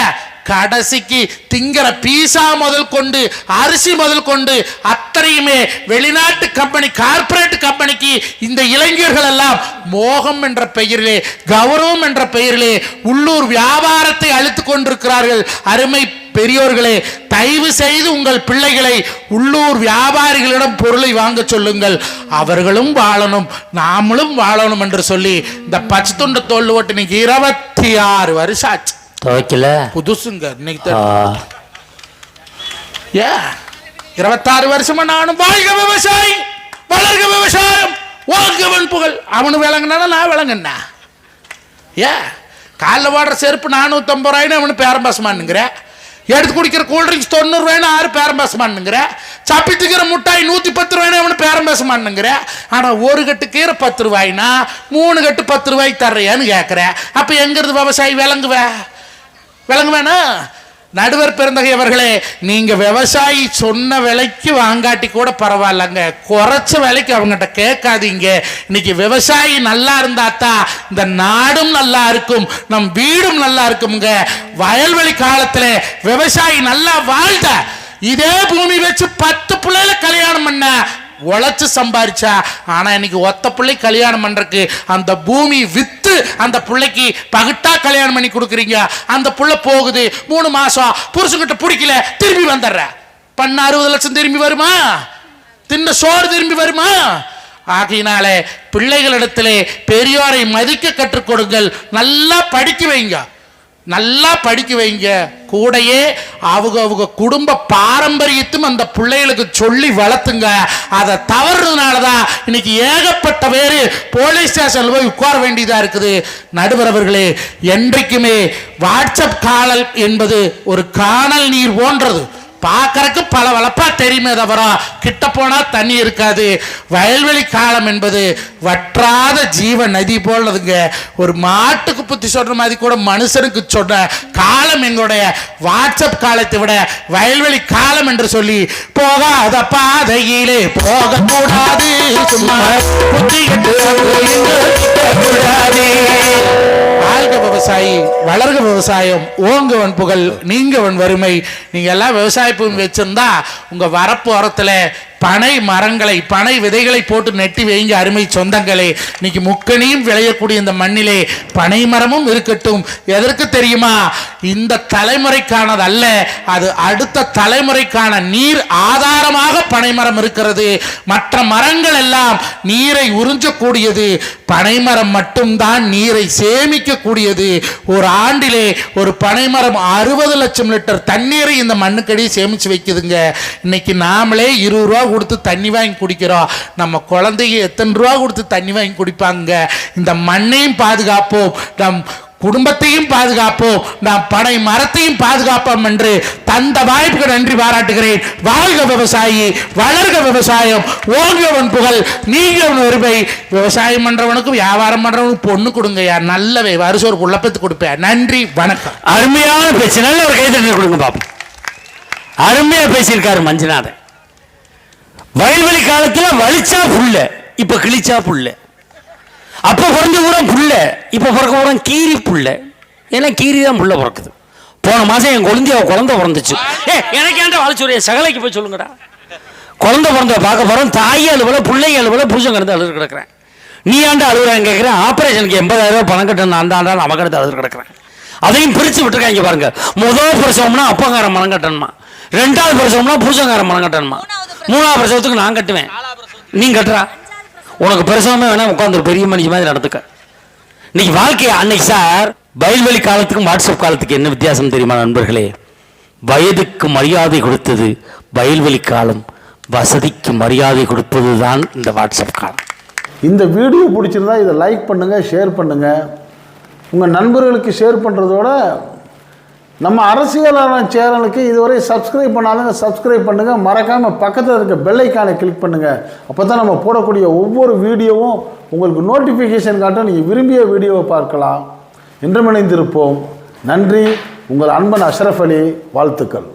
S2: கடைசிக்கு திங்கிற பீஸா முதல் கொண்டு அரிசி முதல் கொண்டு அத்தனையுமே வெளிநாட்டு கம்பெனி கார்பரேட் கம்பெனிக்கு இந்த இளைஞர்கள் எல்லாம் மோகம் என்ற பெயரிலே கௌரவம் என்ற பெயரிலே உள்ளூர் வியாபாரத்தை அழித்துக் கொண்டிருக்கிறார்கள். அருமை பெரியோர்களே, தயவு செய்து உங்கள் பிள்ளைகளை உள்ளூர் வியாபாரிகளிடம் பொருளை வாங்க சொல்லுங்கள். அவர்களும் வாழணும் நாமளும் வாழணும் என்று சொல்லி இந்த பச்சை துண்டு தோல் ஓட்டு இன்னைக்கு 26 வருஷம் ஆச்சு.
S1: துவைக்கல
S2: புதுசுங்க. இன்னைக்கு 26 வருஷமா நானும் வாழ்க விவசாயி வளர்க விவசாயம் வாழ்கவன் புகழ். அவனு விளங்குனா நான் விளங்குனா காலில் வாடுற செருப்பு 450 ரூபாய்னு அவனு பேரம்பாசமானுங்கிற, எடுத்து குடிக்கிற கூல்ட்ரிங்க்ஸ் 90 ரூபாய்னு 6 பேரம்பாசமானுங்கிற, சப்பித்துக்கிற முட்டாய் 110 ரூபாய்னு அவனு பேரம்பாசமானுங்கிற. ஆனால் ஒரு கட்டு கீரை 10 ரூபாய்னா 3 கட்டு 10 ரூபாய்க்கு தர்றியான்னு கேட்குற. அப்போ எங்கிறது விவசாயி விளங்குவேனா? நடுவர் பெருந்தகை அவர்களே, நீங்க விவசாயி சொன்ன விலைக்கு வாங்காட்டி கூட பரவாயில்லங்க, குறைச்ச விலைக்கு அவங்ககிட்ட கேட்காதீங்க. இன்னைக்கு விவசாயி நல்லா இருந்தாத்தான் இந்த நாடும் நல்லா இருக்கும், நம் வீடும் நல்லா இருக்குங்க. வயல்வெளி காலத்துல விவசாயி நல்லா வாழ்ந்த இதே பூமி வச்சு 10 பிள்ளைல கல்யாணம் பண்ண உழைச்சு சம்பாரிச்சா. ஆனா இன்னைக்கு ஒத்த பிள்ளை கல்யாணம் பண்றதுக்கு அந்த பூமி வித்து அந்த பிள்ளைக்கு பகுட்டா கல்யாணம் பண்ணி கொடுக்குறீங்க. அந்த புள்ள போகுது 3 மாசம் புருஷன்கிட்ட பிடிக்கல திரும்பி வந்துடுற. பண்ண 60 லட்சம் திரும்பி வருமா? தின்ன சோறு திரும்பி வருமா? ஆகையினாலே பிள்ளைகளிடத்திலே பெரியோரை மதிக்க கற்றுக் கொடுங்கள். நல்லா படிக்க வைங்க, நல்லா படிக்க வைங்க. கூடையே அவங்க குடும்ப பாரம்பரியத்தும் அந்த பிள்ளைகளுக்கு சொல்லி வளர்த்துங்க. அதை தவறுனாலதான் இன்னைக்கு ஏகப்பட்ட பேரு போலீஸ் ஸ்டேஷன்ல போய் உட்கார வேண்டியதா இருக்குது. நடுவர் அவர்களே, என்றைக்குமே வாட்ஸ்அப் காணல் என்பது ஒரு காணல் நீர் போன்றது. பார்க்கறதுக்கு பல வளப்பா தெரியுமே தவிர கிட்ட போனா தண்ணி இருக்காது. வயல்வெளி காலம் என்பது வற்றாத ஜீவ நதி போலதுங்க. ஒரு மாட்டுக்கு புத்தி சொல்ற மாதிரி கூட மனுஷனுக்கு சொன்ன காலம் எங்களுடைய வாட்ஸ்அப் காலத்தை விட வயல்வெளி காலம் என்று சொல்லி போகாத பாதையிலே போகக்கூடாது, வாழ்க விவசாயி வளர்க விவசாயம் ஓங்குவன் புகழ் நீங்கவன் வறுமை. நீங்க எல்லாம் விவசாய பூமி வச்சிருந்தா உங்க வரப்பு ஓரத்துல பனை மரங்களை பனை விதைகளை போட்டு நெட்டி வைங்க. அருமை சொந்தங்களே, இன்னைக்கு முக்கணியும் விளையக்கூடிய இந்த மண்ணிலே பனை மரமும் இருக்கட்டும். எதற்கு தெரியுமா? இந்த தலைமுறைக்கானது அல்ல, அது அடுத்த தலைமுறைக்கான நீர் ஆதாரமாக பனைமரம் இருக்கிறது. மற்ற மரங்கள் எல்லாம் நீரை உறிஞ்சக்கூடியது, பனைமரம் மட்டும்தான் நீரை சேமிக்க கூடியது. ஒரு ஆண்டிலே ஒரு பனைமரம் 60 லட்சம் லிட்டர் தண்ணீரை இந்த மண்ணுக்கடியே சேமிச்சு வைக்குதுங்க. இன்னைக்கு நாமளே 20 ரூபா கொடுத்து தண்ணி வாங்கி குடிக்கிறோம். நம்ம குழந்தைங்க எத்தனை ரூபா கொடுத்து தண்ணி வாங்கி குடிப்பாங்க? இந்த மண்ணையும் பாதுகாப்போம், நம் குடும்பத்தையும் பாதுகாப்போம், நாம் பனை மரத்தையும் பாதுகாப்போம் என்று தந்த வாய்ப்புக்கு நன்றி பாராட்டுகிறேன். வாழ்க விவசாயி வளர்க விவசாயம் ஓங்குவன் புகழ் நீங்கவன் வறுமை. விவசாயம் பண்றவனுக்கும் வியாபாரம் பண்றவனுக்கும் பொண்ணு கொடுங்க, யார் நல்லவே வருஷம் ஒரு குழப்பத்து கொடுப்பேன். நன்றி வணக்கம்.
S1: அருமையான பேச்சு, நல்ல ஒரு கைதட்டல் கொடுங்க பாப்போம். அருமையா பேசியிருக்காரு மஞ்சுநாதன். வயல்வெளி காலத்துல வலிச்சா புல்ல, இப்ப கிழிச்சா புல்ல. அப்ப பிறந்த கூட புல்ல, இப்ப பிறக்க கூட கீரி புல்ல. ஏன்னா கீரி தான் புல்ல பிறக்குது. போன மாசம் என் குழந்தை பிறந்துச்சு. எனக்கு ஏன்டா வலிச்சுரிய சகலைக்கு போய் சொல்லுங்கடா. குழந்தை பிறந்த பார்க்க போறோம், தாய் அழுவல பிள்ளைங்க அழுவல புருஷன் கிடந்து அழுது கிடக்குறேன். நீ ஆண்டா அழுகுறான்னு கேட்குறேன். ஆப்ரேஷனுக்கு 80,000 ரூபாய் பணம் கட்டணும், அந்த ஆண்டா நமக்கு எடுத்து அழுது கிடக்குறேன். அதையும் பிரித்து விட்டுருக்காங்க பாருங்க. முதல் பிரசவம்னா அப்பங்காரன் மனம் கட்டணுமா, 2வது பிரசவம்னா புருஷங்காரன் மனம் கட்டணுமா, 3வது பிரசவத்துக்கு நான் கட்டுவேன், நீ கட்டுறா. உனக்கு பிரசவமே வேணா உட்காந்து பெரிய மனுஷன் மாதிரி நடந்துக்க. இன்னைக்கு வாழ்க்கையை அன்னைக்கு சார் வயல்வெளி காலத்துக்கும் வாட்ஸ்அப் காலத்துக்கு என்ன வித்தியாசம் தெரியுமா நண்பர்களே? வயதுக்கு மரியாதை கொடுத்தது வயல்வெளி காலம், வசதிக்கு மரியாதை கொடுப்பது தான் இந்த வாட்ஸ்அப் காலம்.
S5: இந்த வீடியோ பிடிச்சிருந்தா இதை லைக் பண்ணுங்கள், ஷேர் பண்ணுங்கள். உங்கள் நண்பர்களுக்கு ஷேர் பண்ணுறதோட நம்ம அரசியலான சேனலுக்கு இதுவரை சப்ஸ்கிரைப் பண்ணாலுங்க சப்ஸ்கிரைப் பண்ணுங்கள். மறக்காமல் பக்கத்தில் இருக்க பெல் ஐக்கானை கிளிக் பண்ணுங்கள். அப்போ தான் நம்ம போடக்கூடிய ஒவ்வொரு வீடியோவும் உங்களுக்கு நோட்டிஃபிகேஷன் காட்டும். நீங்கள் விரும்பிய வீடியோவை பார்க்கலாம். என்றும் இணைந்திருப்போம். நன்றி. உங்கள் அன்பன் அஷ்ரஃப் அலி. வாழ்த்துக்கள்.